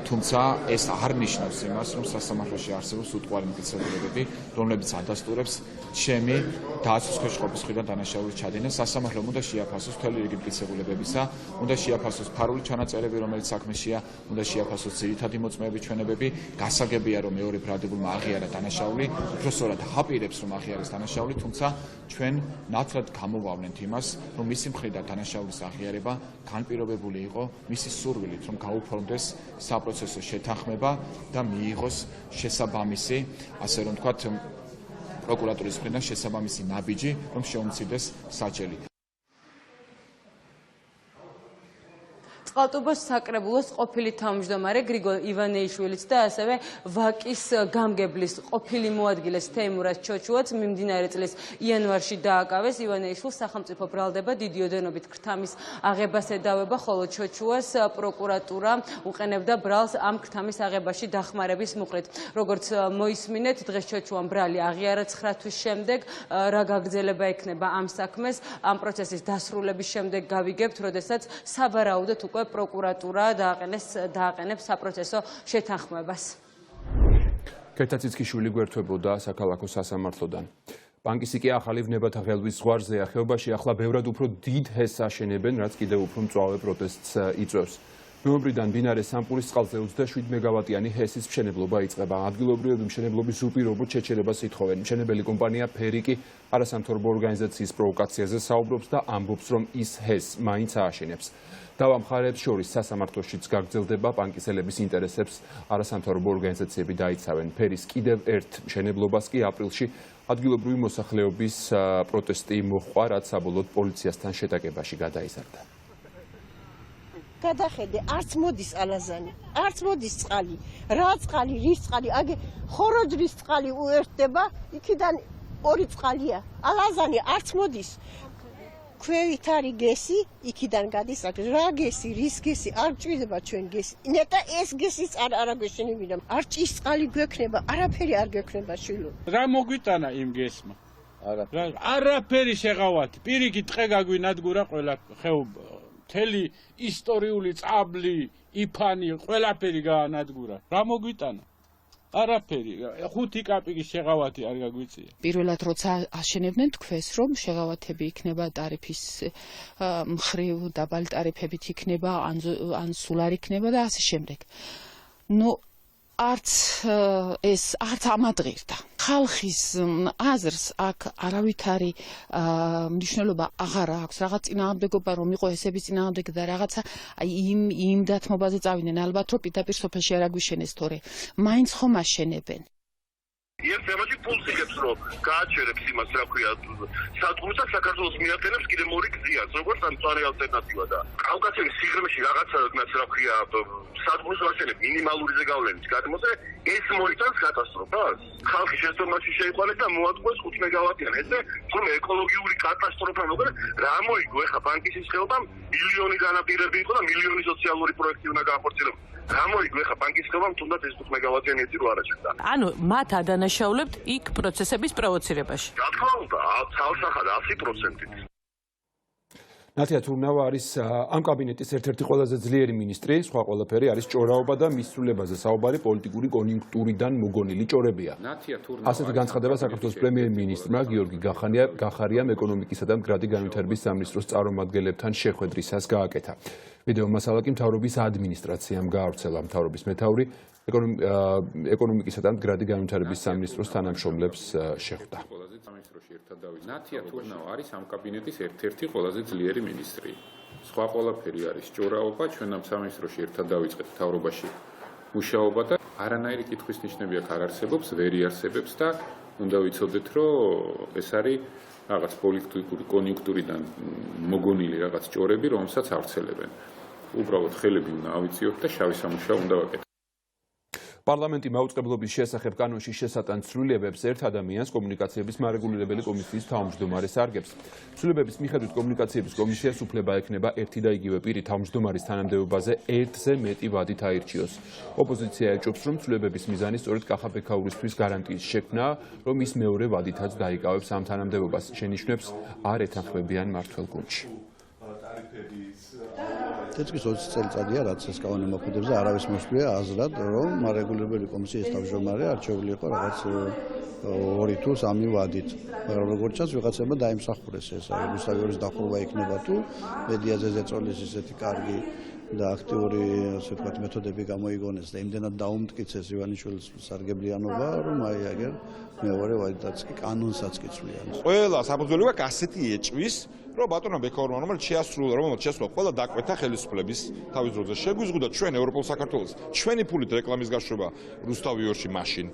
თუმცა ეს არ ნიშნავს იმას, რომ სასამართლოში არსებობს უტყუარი მტკიცებულებები, რომლებიც ადასტურებს ჩემი დაცვის ქვეშ ყოფნის მხრიდან დანაშაულის ჩადენა. სასამართლომ უნდა შეაფასოს მთელი რიგი მტკიცებულებებისა, უნდა შეაფასოს ფარული ჩანაწერები, რომელიც საქმეშია, უნდა შეაფასოს ძირითადი მოწმეების ჩვენებები. გასაგებია, რომ მეორე ბრალდებულმა აღიარა დანაშაული, უпроსტად აპირებს, რომ აღიარეს დანაშაული, თუმცა ჩვენ ნათლად გამოვავლენთ იმას, რომ მისი მხრიდან დანაშაულის აღიარება განპირობებული იყო მისი სურვილით, რომ გაუფორმდეს საპროცესო შეთანხმება და მიიღოს შესაბამისი, ასე რომ ვთქვათ, პროკურატურის მხრიდან შესაბამისი ნაბიჯი, რომ შეუმცირდეს საჭელი. წყალტუბოს საკრებულოს ყოფილი თავმჯდომარე გრიგოლ ივანეიშვილიც და ასევე ვაკის გამგებლის ყოფილი მოადგილეს თეიმურაზ ჩოჩუაც მიმდინარე წლის იანვარში დააკავეს. ივანეიშვილს სახელმწიფო ბრალდება დიდი ოდენობით ქრთამის აღებას ედავება, ხოლო ჩოჩუას პროკურატურა უყენებდა ბრალს ამ ქრთამის აღებაში დახმარების მუხლით. როგორც მოისმინეთ, დღეს ჩოჩუამ ბრალი აღიარა 9 თვის შემდეგ. რა გაგრძელება ექნება ამ საქმეს, ამ პროცესის დასრულების შემდეგ გავიგებთ, როდესაც საბარაუდოდ უკვე პროკურატურა დააყენებს საპროცესო შეთანხმებას. კეთაციცკიშვილი გვერდებოდა საქალაქო სასამართლოდან. ბანკისიკი ახალი ვნებათა ღელვის ზღვარზეა. ხეობაში ახლა ბევრად უფრო დიდ ჰესს აშენებენ, რაც კიდევ უფრო მწვავე პროტესტს იწვევს. ნოემბრიდან მდინარე სამყურის წყალზე 27 მეგავატიანი ჰესის მშენებლობა იწყება. ადგილობრივები მშენებლობის უპირობოდ შეჩერებას ითხოვენ. მშენებელი კომპანია ფერიკი არასამთავრობო ორგანიზაციის პროვოკაციაზე საუბრობს და ამბობს, რომ ის ჰესს მაინც ააშენებს. დავა მხარეებს შორის სასამართლოშიც გაგრძელდება, ბანკისელების ინტერესებს არასამთავრობო ორგანიზაციები დაიცავენ. ფერის კიდევ ერთ მშენებლობას კი აპრილში ადგილობრივი მოსახლეობის პროტესტი მოჰყვა, რაც საბოლოოდ პოლიციასთან შეტაკებაში გადაიზარდა. გადახედე, არც მოდის ალაზანი, არც მოდის წყალი. რა წყალი, რის წყალი, აგე ხოროჯრის წყალი უერთდება, იქიდან ორი წყალია. ალაზანი არც მოდის. ქვევით არის გესი, იქიდან გადის აქ. რა გესი, რის გესი, არ ჭირდება ჩვენ გესი. ნეტა ეს გესიც არ გვეშენებინა. არ ჭის წყალი გვექნება, არაფერი არ გვექნება შვილო. რა მოგვიტანა იმ გესმა? არაფერი შეღავათი. პირიქით ტყე გაგვინადგურა ყველა ხეობა. მთელი ისტორიული წაბლი, იფანი, ყველაფერი გაანადგურა. რა მოგვიტანა? არაფერი. 5 კაპიკის შეღავათი არ გაგვიწია. პირველად როცა აშენებდნენ თქვეს, რომ შეღავათები იქნება ტარიფის მხრივ, დაბალი ტარიფებით იქნება, ან სულ არ იქნება და ასე შემდეგ. არც ამადღირდა. ხალხის აზრს აქ არავითარი მნიშვნელობა აღარ აქვს. რაღაც წინააღმდეგობა რომ იყო ესების წინააღმდეგ და რაღაცა იმ დათმობაზე წავიდნენ. ალბათ რომ პირდაპირ სოფელში არ აგვიშენეს, თორე მაინც ხომ აშენებენ. ერთ თემაში ფულს იღებს, რომ გააჩერებს იმას, რა ქვია, სადგურს და საქართველოს მიაყენებს კიდევ ორი გზიანს, როგორც ამწვანე ალტერნატივა და კავკასიის სიღრმეში რაღაცას, რა ქვია, სადგურს ვაშენებ მინიმალურიზე გავლენით გადმოზე, ეს მოიწონს კატასტროფას. ხალხი შეცდომაში შეიყვანეს და მოატყუეს 5 მეგავატიან. ეს რომ ეკოლოგიური კატასტროფა, მოკლედ, რა მოიგო ეხა ბანკის ხეობამ მილიონი განაპირები იყო და მილიონი სოციალური პროექტი უნდა გაახორციელოს. გამოიგო ეხა ბანკის ხეობამ თუნდაც ეს 5 მეგავატიანი ეცი რო არაჩერდა. ანუ მათ ადანაშაულებთ იქ პროცესების პროვოცირებაში. რა თქმა უნდა, ცალსახად 100%. ნათია თურნავა არის ამ კაბინეტის ერთ-ერთი ყველაზე ძლიერი მინისტრი, სხვა ყველაფერი არის ჭორაობა და მისრულებაზე საუბარი პოლიტიკური კონიუნქტურიდან მოგონილი ჭორებია. ასეთი განცხადება საქართველოს პრემიერ-მინისტრმა გიორგი გახარიამ ეკონომიკისა და მდგრადი განვითარების სამინისტროს წარმომადგენლებთან შეხვედრისას გააკეთა. ვიდეო მასალა კი მთავრობის ადმინისტრაციამ გაავრცელა. მთავრობის მეთაური ეკონომიკისა და მდგრადი განვითარების სამინისტროს თანამშრომლებს შეხვდა. ნათია თურნავა არის ამ კაბინეტის ერთ-ერთი ყველაზე ძლიერი მინისტრი. სხვა ყველაფერი არის ჭორაობა, ჩვენ ამ სამინისტროში ერთად დავიწყეთ მთავრობაში მუშაობა და არანაირი კითხვის ნიშნები აქ არ არსებობს, ვერ იარსებებს და უნდა ვიცოდეთ, რომ ეს არის რაღაც პოლიტიკური კონიუნქტურიდან მოგონილი რაღაც ჭორები, რომელსაც ავრცელებენ. უბრალოდ ხელები უნდა ავიწიოთ და შავი სამუშაო უნდა ვაკეთოთ. პარლამენტი მაუწყებლობის შესახებ კანონში შესატან ცვლილებებს ერთ ადამიანს კომუნიკაციების მარეგულირებელი კომისიის თავმჯდომარეს არგებს. ცვლილებების მიხედვით კომუნიკაციების კომისიას უფლება ექნება ერთი და იგივე პირი თავმჯდომარის თანამდებობაზე ერთზე მეტი ვადით აირჩიოს. ოპოზიცია ეჭვობს, რომ ცვლილებების მიზანი სწორედ კახაბექაურისთვის გარანტიის შექმნაა, რომ ის მეორე ვადითაც დაიკავებს ამ თანამდებობას. შენიშვნებს არ ეთანხმებიან მმართველ გუნდში. წლის 20 წელიწადია, რაც ეს კანონი მოქმედებს და არავის მოსვლია აზრად, რომ მარეგულირებელი კომისიის თავმჯდომარე არჩეული იყო რაღაც 2 თუ 3 ვადით. მაგრამ როგორც ჩანს, ვიღაცებმა დაიმსახურეს ეს. აი, რუსთავის დახურვა იქნება თუ მედიაზე ზეწოლის ისეთი კარგი და აქტიური, ასე ვთქვათ, მეთოდები გამოიგონეს და იმდენად დაუმტკიცეს ივანიშვილის სარგებლიანობა, რომ აი აგერ მეორე ვადითაც კი კანონსაც კი ცვლიან. ყველა საფუძველი აქვს ასეთი ეჭვის, რომ ბატონო ბექაურმა რომელიც შეასრულა ყველა დაკვეთა ხელისუფლების თავის დროზე შეგვიზღუდა ჩვენ ევროპულ საქართველოს ჩვენი ფულით რეკლამის გაშვება რუსთავიორში მაშინ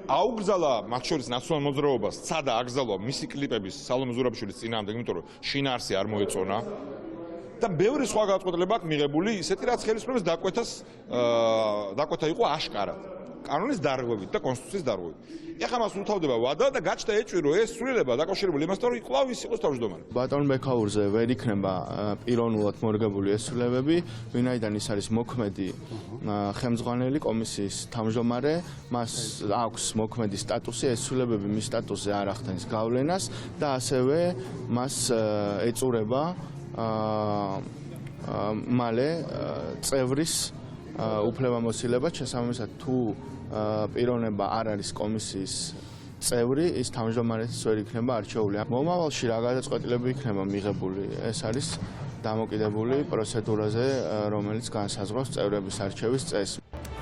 აუგზალა მათ შორის ნაციონალურ მოძრაობას ცადა აკრძალვა მისი კლიპების სალომე ზურაბიშვილის წინააღმდეგ, იმიტომ რომ შინაარსი არ მოეწონა და ბევრი სხვა გადაწყვეტილება აქვს მიღებული ისეთი რაც ხელისუფლებას დაკვეთა იყო აშკარად კანონის დარღვევით და კონსტიტუციის დარღვევით. ეხლა მას უთავდება ვადა და გაჩნდა ეჭვი რომ ეს სრულება დაკავშირებული იმასთან რომ კვლავ ის იყოს თავმჯდომარე. ბატონ ბექაურზე ვერ იქნება პიროვნულად მორგებული ეს სრულებები, ვინაიდან ის არის მოქმედი ხელმძღვანელი კომისიის თავმჯდომარე, მას აქვს მოქმედი სტატუსი, ეს სრულებები მის სტატუსზე არ ახდენის გავლენას და ასევე მას ეწურება მალე წევრის უფლებამოსილება, შესაბამისად თუ პიროვნება არ არის კომისიის წევრი, ის თავმჯდომარეთის ვერ იქნება არჩეული. მომავალში რა გადაწყვეტილება იქნება მიღებული, ეს არის დამოკიდებული პროცედურაზე, რომელიც განსაზღვრავს წევრების არჩევის წესს.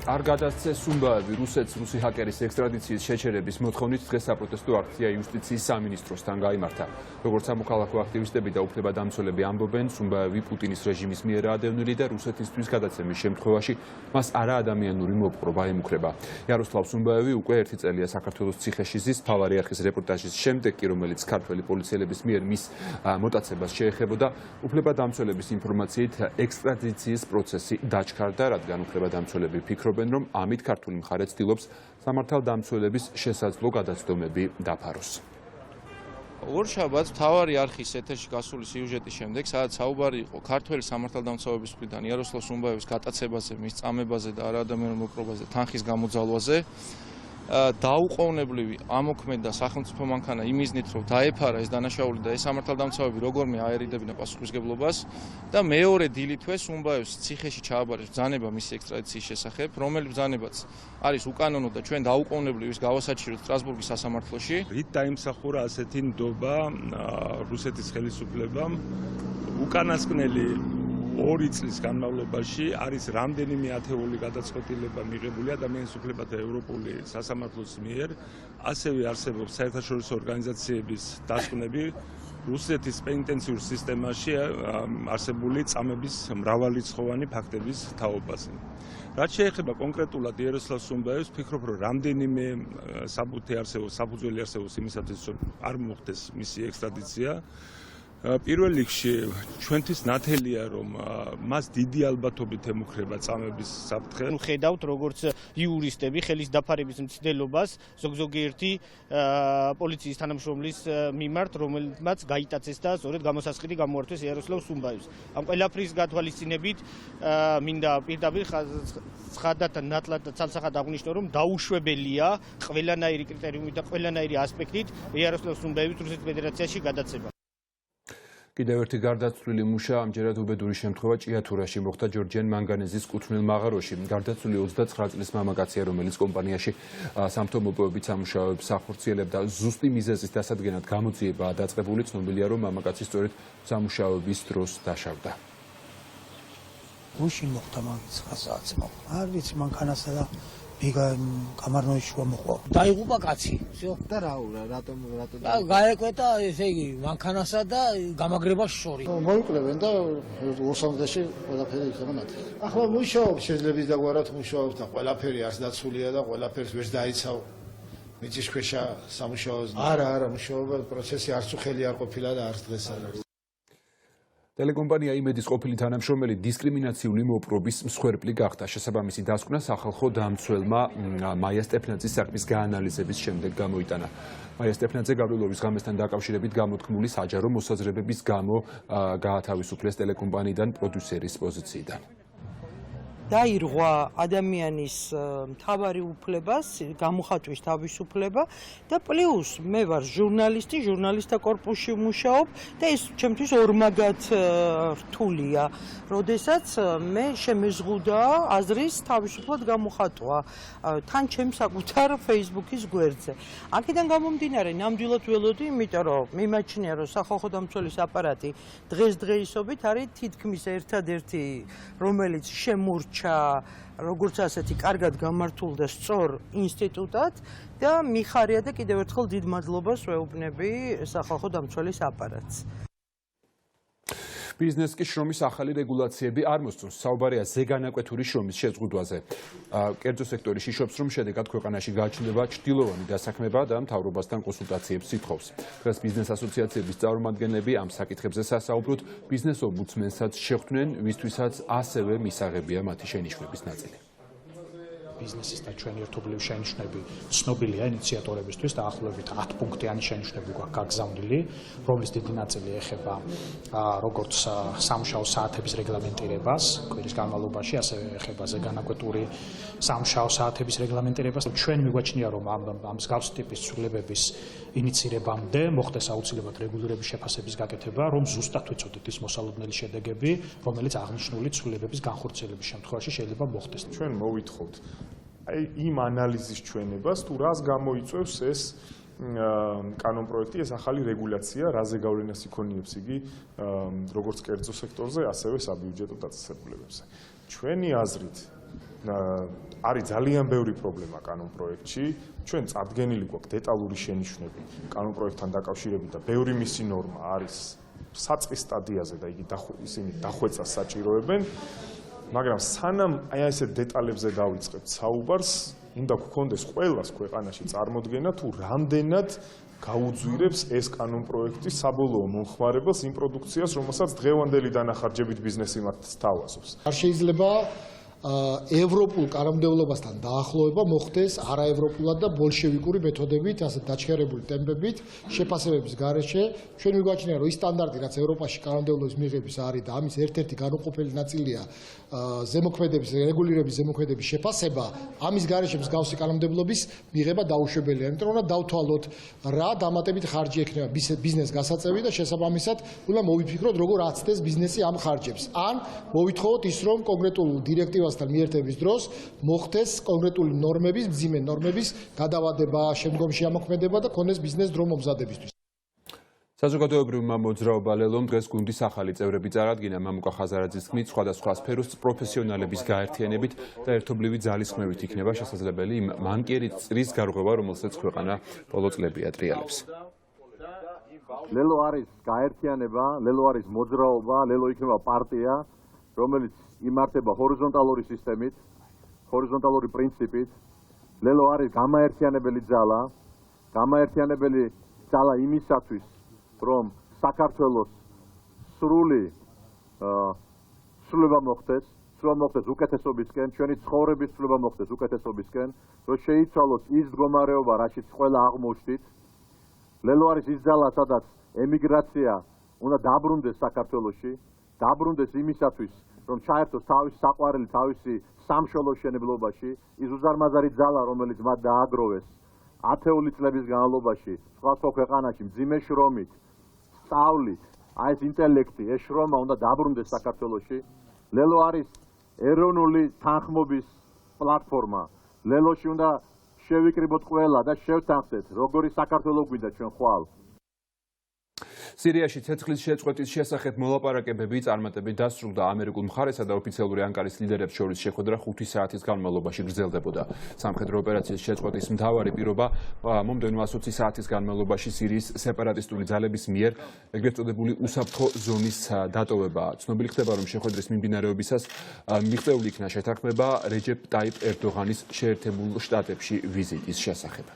არ გადასცეს სუმბაევი რუსეთს რუსი ჰაკერის ექსტრადიციის შეჩერების მოთხოვნით დღეს საპროტესტო აქცია იუსტიციის სამინისტროსთან გაიმართა. როგორც სამოქალაქო აქტივისტები და უფლებადამცველები ამბობენ, სუმბაევი პუტინის რეჟიმის მიერაა დევნილი და რუსეთისთვის გადაცემის შემთხვევაში მას არაადამიანური მოპყრობა ემუქრება. იაროსლავ სუმბაევი უკვე 1 წელია საქართველოს ციხეში ზის, მთავარი არხის რეპორტაჟის შემდეგ კი, რომელიც ქართველი პოლიციელების მიერ მის მოტაცებას შეეხებოდა, უფლებადამცველების ინფორმაციით ექსტრადიციის პროცესი დაჩქარდა, რადგან უფლებადამცველები ფიქრობენ, რომ ამით ქართული მხარე ცდილობს სამართალდამცველების შესაძლო გადაცდომები დაფაროს. ორშაბათს მთავარი არხის ეთერში გასული სიუჟეტის შემდეგ, სადაც საუბარი იყო ქართველი სამართალდამცავების მხრიდან იაროსლავ სუმბაევის გატაცებაზე, მის წამებაზე და არაადამიანურ მოპყრობაზე, თანხის გამოძალვაზე, დაუყოვნებლივი ამოქმედა სახელმწიფო მანქანა იმიზნით, რომ დაეფარა ეს დანაშაული და ეს სამართალდამცავები როგორმე აერიდებინა პასუხისმგებლობას და მეორე დილითვე სუმბაევს ციხეში ჩააბარეს ბრძანება მისი ექსტრადიციის შესახებ, რომელიც ბრძანებაც არის უკანონო და ჩვენ დაუყოვნებლივ ის გავასაჩივრეთ სტრასბურგის სასამართლოში. რით დაიმსახურა ასეთი ნდობა რუსეთის ხელისუფლებამ უკანასკნელი 2 წლის განმავლობაში არის რამდენიმე ათეული გადაწყვეტილება მიღებული ადამიანის უფლებათა ევროპული სასამართლოს მიერ, ასევე არსებობს საერთაშორისო ორგანიზაციების დასკვნები რუსეთის პენიტენციურ სისტემაში არსებული წამების მრავალრიცხოვანი ფაქტების თაობაზე. რაც შეეხება კონკრეტულად იაროსლავ სუმბაევს, ვფიქრობ, რომ რამდენიმე საბუთი არსებობს, საფუძველი არსებობს იმისათვის, რომ არ მოხდეს მისი ექსტრადიცია. პირველ რიგში ჩვენთვის ნათელია, რომ მას დიდი ალბათობით ემუქრება წამების საფრთხე. ხედავთ როგორც იურისტები ხელის დაფარების მცდელობას ზოგიერთი პოლიციის თანამშრომლის მიმართ, რომელმაც გაიტაცეს და სწორედ გამოსასყიდი გამოართვეს იაროსლავ სუმბაევს. ამ ყველაფრის გათვალისწინებით მინდა პირდაპირ ცხადად და ნათლად ცალსახად აღვნიშნო, რომ დაუშვებელია ყველანაირი კრიტერიუმით და ყველანაირი ასპექტით იაროსლავ სუმბაევის რუსეთის ფედერაციაში გადაცემა. კიდევ ერთი გარდაცვლილი მუშა ამჯერად უბედური შემთხვევა ჭიათურაში მოხდა ჯორჯიან მანგანეზის კუთვნილ მაღაროში. გარდაცვლილი 29 წლის მამაკაცია, რომელიც კომპანიაში სამთო მოპოვებით სამუშაოებს ახორციელებდა. ზუსტი მიზეზის დასადგენად გამოძიებაა დაწყებული. ცნობილია, რომ მამაკაცი სწორედ სამუშაოების დროს დაშავდა. გუშინ მოხდა მაგის 9 საათზე მოხდა. არ ვიცი მანქანასა და გამარნოის შუა მოყვა. დაიღუპა კაცი, всё. და რატომ გაეკვეთა ესე იგი მანქანასა და გამაგრებას შორის. მოიკლებენ და ოსამდეში ყველაფერი იქნება ნათელი. ახლა მუშაობს, შეიძლება დაგვარად მუშაობს და ყველაფერი არც დაცულია და ყველაფერს ვერ დაიცავ. მიწისქვეშა სამუშაოზე. არა, მუშაობა პროცესი არც უხელი არ ყოფილა და არც დღეს არ არის. ტელეკომპანია იმედის ყოფილი თანამშრომელი დისკრიმინაციული მოპყრობის მსხვერპლი გახდა. შესაბამისი დასკვნა სახალხო დამცველმა მაია სტეფნაძის საქმის გაანალიზების შემდეგ გამოიტანა. მაია სტეფნაძე გავრილობის ღამესთან დაკავშირებით გამოთქმული საჯარო მოსაზრებების გამო გაათავისუფლეს ტელეკომპანიიდან პროდიუსერის პოზიციიდან. დაირღვა ადამიანის მთავარი უფლებას, გამოხატვის თავისუფლება და პლუს მე ვარ ჟურნალისტი, ჟურნალისტთა კორპუსში ვმუშაობ და ეს ჩემთვის ორმაგად რთულია, როდესაც მე შემეზღუდა აზრის თავისუფლად გამოხატვა თან ჩემ საკუთარ Facebook-ის გვერდზე. აქედან გამომდინარე ნამდვილად ველოდი, იმიტომ რომ მიმაჩნია, რომ სახალხო დამცველის აპარატი დღესდღეობით არის თითქმის ერთადერთი, რომელიც შემურჩა როგორც ასეთი კარგად გამართულ და სწორ ინსტიტუტად და მიხარია და კიდევ ერთხელ დიდ მადლობას ვეუბნები სახალხო დამცველის აპარატს. ბიზნესს კი შრომის ახალი რეგულაციები არ მოსწონს. საუბარია ზეგანაკვეთური შრომის შეზღუდვაზე. კერძო სექტორი შიშობს, რომ შედეგად ქვეყანაში გააჩნდება ჭრილოვანი დასაქმება და მთავრობასთან კონსულტაციებს ითხოვს. დღეს ბიზნეს ასოციაციების წარმომადგენლები ამ საკითხებზე სასაუბროდ ბიზნეს ომბუდსმენსაც შეხვდნენ, ვისთვისაც ასევე მისაღებია მათი შენიშვნების ნაწილი. ბიზნესის და ჩვენი ერთობლივი შენიშვნები ცნობილია ინიციატორებისთვის და ახლობით 10 პუნქტიანი შენიშვნები გვაქვს გაგზავნილი, რომლის დიდი ნაწილი ეხება როგორც სამუშაო საათების რეგლამენტირებას კვირის განმავლობაში, ასევე ეხება ზეგანაკვეთური სამუშაო საათების რეგლამენტირებას. ჩვენ მიგვაჩნია, რომ ამ მსგავსი ტიპის ცვლილებების ინიცირებამდე მოხდეს აუცილებლად რეგულირების შეფასების გაკეთება, რომ ზუსტად ვიცოდეთ ის მოსალოდნელი შედეგები, რომელიც აღნიშნული ცვლილებების განხორციელების შემთხვევაში შეიძლება მოხდეს. ჩვენ მოვითხოვთ იმ ანალიზის ჩვენებას, თუ რას გამოიწვევს ეს კანონპროექტი, ეს ახალი რეგულაცია, რაზე გავლენას იქონიებს იგი როგორც კერძო სექტორზე, ასევე საბიუჯეტო დაწესებულებებზე. ჩვენი აზრით არის ძალიან ბევრი პრობლემა კანონპროექტში. ჩვენ წარდგენილი გვაქვს დეტალური შენიშვნები კანონპროექტთან დაკავშირებით და ბევრი მისი ნორმა არის საწყის სტადიაზე და ისინი დახვეწას საჭიროებენ. მაგრამ სანამ აი ესეთ დეტალებზე დავიწყებთ საუბარს, უნდა გქონდეს ყველას ქვეყანაში წარმოდგენა, თუ რამდენად გაუძვირებს ეს კანონპროექტი საბოლოო მომხმარებელს იმ პროდუქციას, რომელსაც დღევანდელი დანახარჯებით ბიზნესი მათ სთავაზობს. არ შეიძლება ევროპულ კანონმდებლობასთან დაახლოება მოხდეს არაევროპულად და ბოლშევიკური მეთოდებით, ასე დაჩქერებული ტემპებით, შეფასებების გარეშე. ჩვენ მიგვაჩნია, რომ ის სტანდარტი, რაც ევროპაში კანონმდებლობის მიღების არის და ამის ერთ-ერთი განუყოფელი ნაწილია ზემოქმედების რეგულირების ზემოქმედების შეფასება, ამის გარეშე მსგავსი კანონმდებლობის მიღება დაუშვებელია. იმიტომ რომ დავთვალოთ რა დამატებით ხარჯი ექნება ბიზნეს გასაწევი და შესაბამისად უნდა მოვიფიქროთ, როგორ აცდეს ბიზნესი ამ ხარჯებს. ან მოვითხოვოთ ის, რომ კონკრეტულ დირექტივასთან მიერთების დროს მოხდეს კონკრეტული ნორმების, მძიმე ნორმების გადავადება, შემდგომში ამოქმედება და ქონდეს ბიზნეს დრო მომზადებისთვის. საზოგადოებრივმა მოძრაობამ დღეს გუნდის ახალი წევრები წარადგინა. მამუკა ხაზარაძის თქმით, სხვადასხვა სფეროს პროფესიონალების გაერთიანებით და ერთობლივი ძალისხმევით იქნება შესაძლებელი იმ მანკიერი წრის გარღვევა, რომელსაც ქვეყანა ბოლო წლები ატრიალებს. ლელო არის გაერთიანება, ლელო არის მოძრაობა, ლელო იქნება პარტია, რომელიც იმართება ჰორიზონტალური სისტემით, ჰორიზონტალური პრინციპით. ლელო არის გამაერთიანებელი ძალა, გამაერთიანებელი ძალა იმისათვის, რომ საქართველოს სრული სრულება მოხდეს, უკეთესობისკენ, ჩვენი ცხოვრების სრულება მოხდეს უკეთესობისკენ, რომ შეიცვალოს ის მდგომარეობა, რაშიც ყველა აღმოჩნდით. ლელო არის ის ძალა, სადაც ემიგრაცია უნდა დაბრუნდეს საქართველოში, დაბრუნდეს იმისათვის, რომ ჩაერთოს თავისი საყვარელი, თავისი სამშობლო მშენებლობაში, ის უზარმაზარი ძალა, რომელიც მათ დააგროვეს ათეული წლების განმავლობაში, სხვა ქვეყანაში მძიმე შრომით, სწავლით, აი ეს ინტელექტი, ეს შრომა უნდა დაბრუნდეს საქართველოში. ლელო არის ეროვნული თანხმობის პლატფორმა. ლელოში უნდა შევიკრიბოთ ყველა და შევთანხმდეთ, როგორი საქართველო გვინდა ჩვენ ხვალ. სირიაში ცეცხლის შეწყვეტის შესახებ მოლაპარაკებები წარმატებით დასრულდა. ამერიკულ მხარესა და ოფიციალური ანკარის ლიდერებს შორის შეხვედრა 5 საათის განმავლობაში გრძელდებოდა. სამხედრო ოპერაციის შეწყვეტის მთავარი პირობა მომდევნო 120 საათის განმავლობაში სირიის სეპარატისტული ძალების მიერ ეგრეთ წოდებული უსაფრთხო ზონის დატოვება. ცნობილი ხდება, რომ შეხვედრის მიმდინარეობისას მიღწეული იქნა შეთანხმება რეჯეპ ტაიპ ერდოღანის შეერთებულ შტატებში ვიზიტის შესახებ.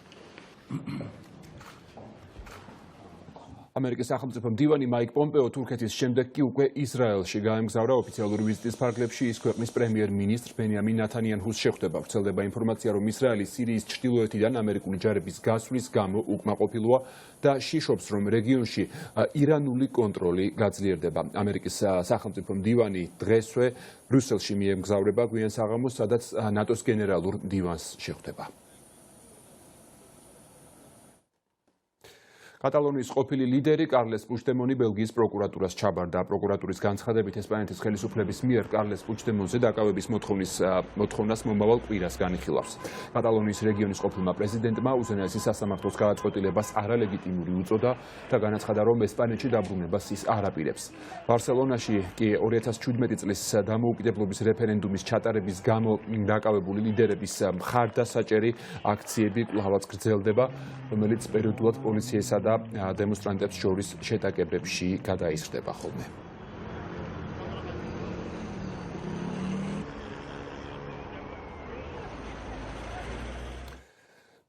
ამერიკის სახელმწიფო მდივანი მაიკ პომპეო თურქეთის შემდეგ კი უკვე ისრაელში გაემგზავრა ოფიციალური ვიზიტის ფარგლებში. ის ქვეყნის პრემიერ-მინისტრ ბენიამინ ნათანიაჰუს შეხვდება. ვრცელდება ინფორმაცია, რომ ისრაელი სირიის ჩრდილოეთიდან ამერიკული ჯარების გასვლის გამო უკმაყოფილოა და შიშობს, რომ რეგიონში ირანული კონტროლი გაძლიერდება. ამერიკის სახელმწიფო მდივანი დღესვე ბრიუსელში მიემგზავრება გვიან საღამოს, სადაც ნატოს გენერალურ მდივანს შეხვდება. კატალონიის ყოფილი ლიდერი კარლეს პუჩდემონი ბელგიის პროკურატურას ჩაბარდა. პროკურატურის განცხადებით ესპანეთის ხელისუფლების მიერ კარლეს პუჩდემონზე დაკავების მოთხოვნას მომავალ კვირას განიხილავს. კატალონიის რეგიონის ყოფილმა პრეზიდენტმა უზენაესი სასამართლოს გადაწყვეტილებას არალეგიტიმური უწოდა და განაცხადა, რომ ესპანეთში დაბრუნებას ის არ აპირებს. ბარსელონაში კი 2017 წლის დამოუკიდებლობის რეფერენდუმის ჩატარების გამო დაკავებული ლიდერების მხარდასაჭერი აქციები კვლავაც გრძელდება, რომელიც პერიოდულად პოლიციასა და დემონსტრანტებს შორის შეტაკებებში გადაიზრდება ხოლმე.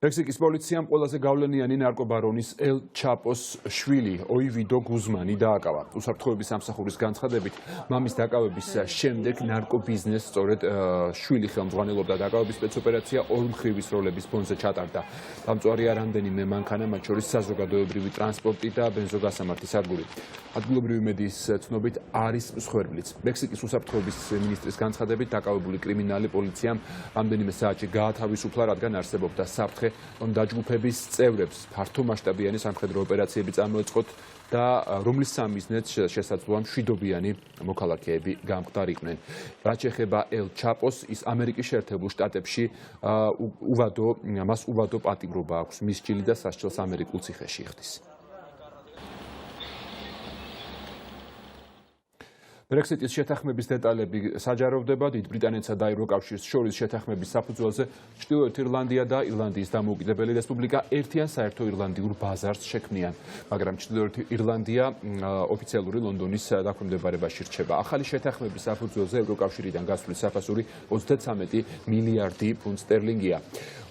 მექსიკის პოლიციამ ყველაზე გავლენიანი ნარკობარონის ელ ჩაპოს შვილი ოივიდო გუზმანი დააკავა. უსაფრთხოების სამსახურის განცხადებით, მამის დაკავების შემდეგ ნარკობიზნესს სწორედ შვილი ხელმძღვანელობდა. დაკავების სპეცოპერაცია ორმხრივის როლების ფონზე ჩატარდა. დამწვარია რამდენიმე მანქანა, მათ შორის საზოგადოებრივი ტრანსპორტი და ბენზოგასამართი სადგური. ადგილობრივი მედიის ცნობით არის მსხვერპლიც. მექსიკის უსაფრთხოების მინისტრის განცხადებით, დაკავებული კრიმინალი პოლიციამ რამდენიმე საათში გაათავისუფლა, რადგან არსებობდა საფრთხე, რომ დაჯგუფების წევრებს ფართომასშტაბიანი სამხედრო ოპერაციები წარმოეწყოთ და რომლის სამიზნეც შესაძლოა მშვიდობიანი მოქალაქეები გამხდარიყვნენ. რაც ეხება ელ ჩაპოს, ის ამერიკის შეერთებულ შტატებში მას უვადო პატიმრობა აქვს. მის ჭილი და სასჯელს ამერიკულ ციხეში იხდის. ბრექსიტის შეთანხმების დეტალები საჯაროვდება. დიდ ბრიტანეთსა და ევროკავშირს შორის შეთანხმების საფუძველზე ჩრდილოეთ ირლანდია და ირლანდიის დამოუკიდებელი რესპუბლიკა ერთიან საერთო ირლანდიურ ბაზარს შექმნიან, მაგრამ ჩრდილოეთ ირლანდია ოფიციალური ლონდონის დაქვემდებარებაში რჩება. ახალი შეთანხმების საფუძველზე ევროკავშირიდან გასვლის საფასური 33 მილიარდი ფუნტ სტერლინგია.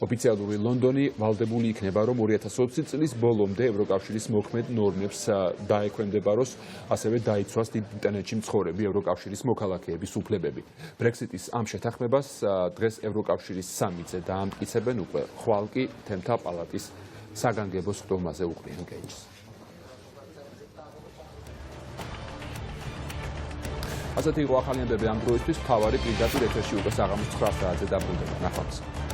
ოფიციალური ლონდონი ვალდებული იქნება, რომ 2020 წლის ბოლომდე ევროკავშირის მოქმედ ნორმებს დაექვემდებაროს, ასევე დაიცვას დიდ ბრიტანეთში მცხოვრები ევროკავშირის მოქალაქეების უფლებები. ბრექსიტის ამ შეთანხმებას დღეს ევროკავშირის სამიტზე დაამტკიცებენ უკვე. ხვალ კი თემთა პალატის საგანგებო სხდომაზე უყრიან გენჯს. ასეთი იყო ახალიანები ამ დროისთვის. მთავარი პირდაპირ ეთერში უკვე საღამოს 9 საათზე დაბრუნდება. ნახვამდის.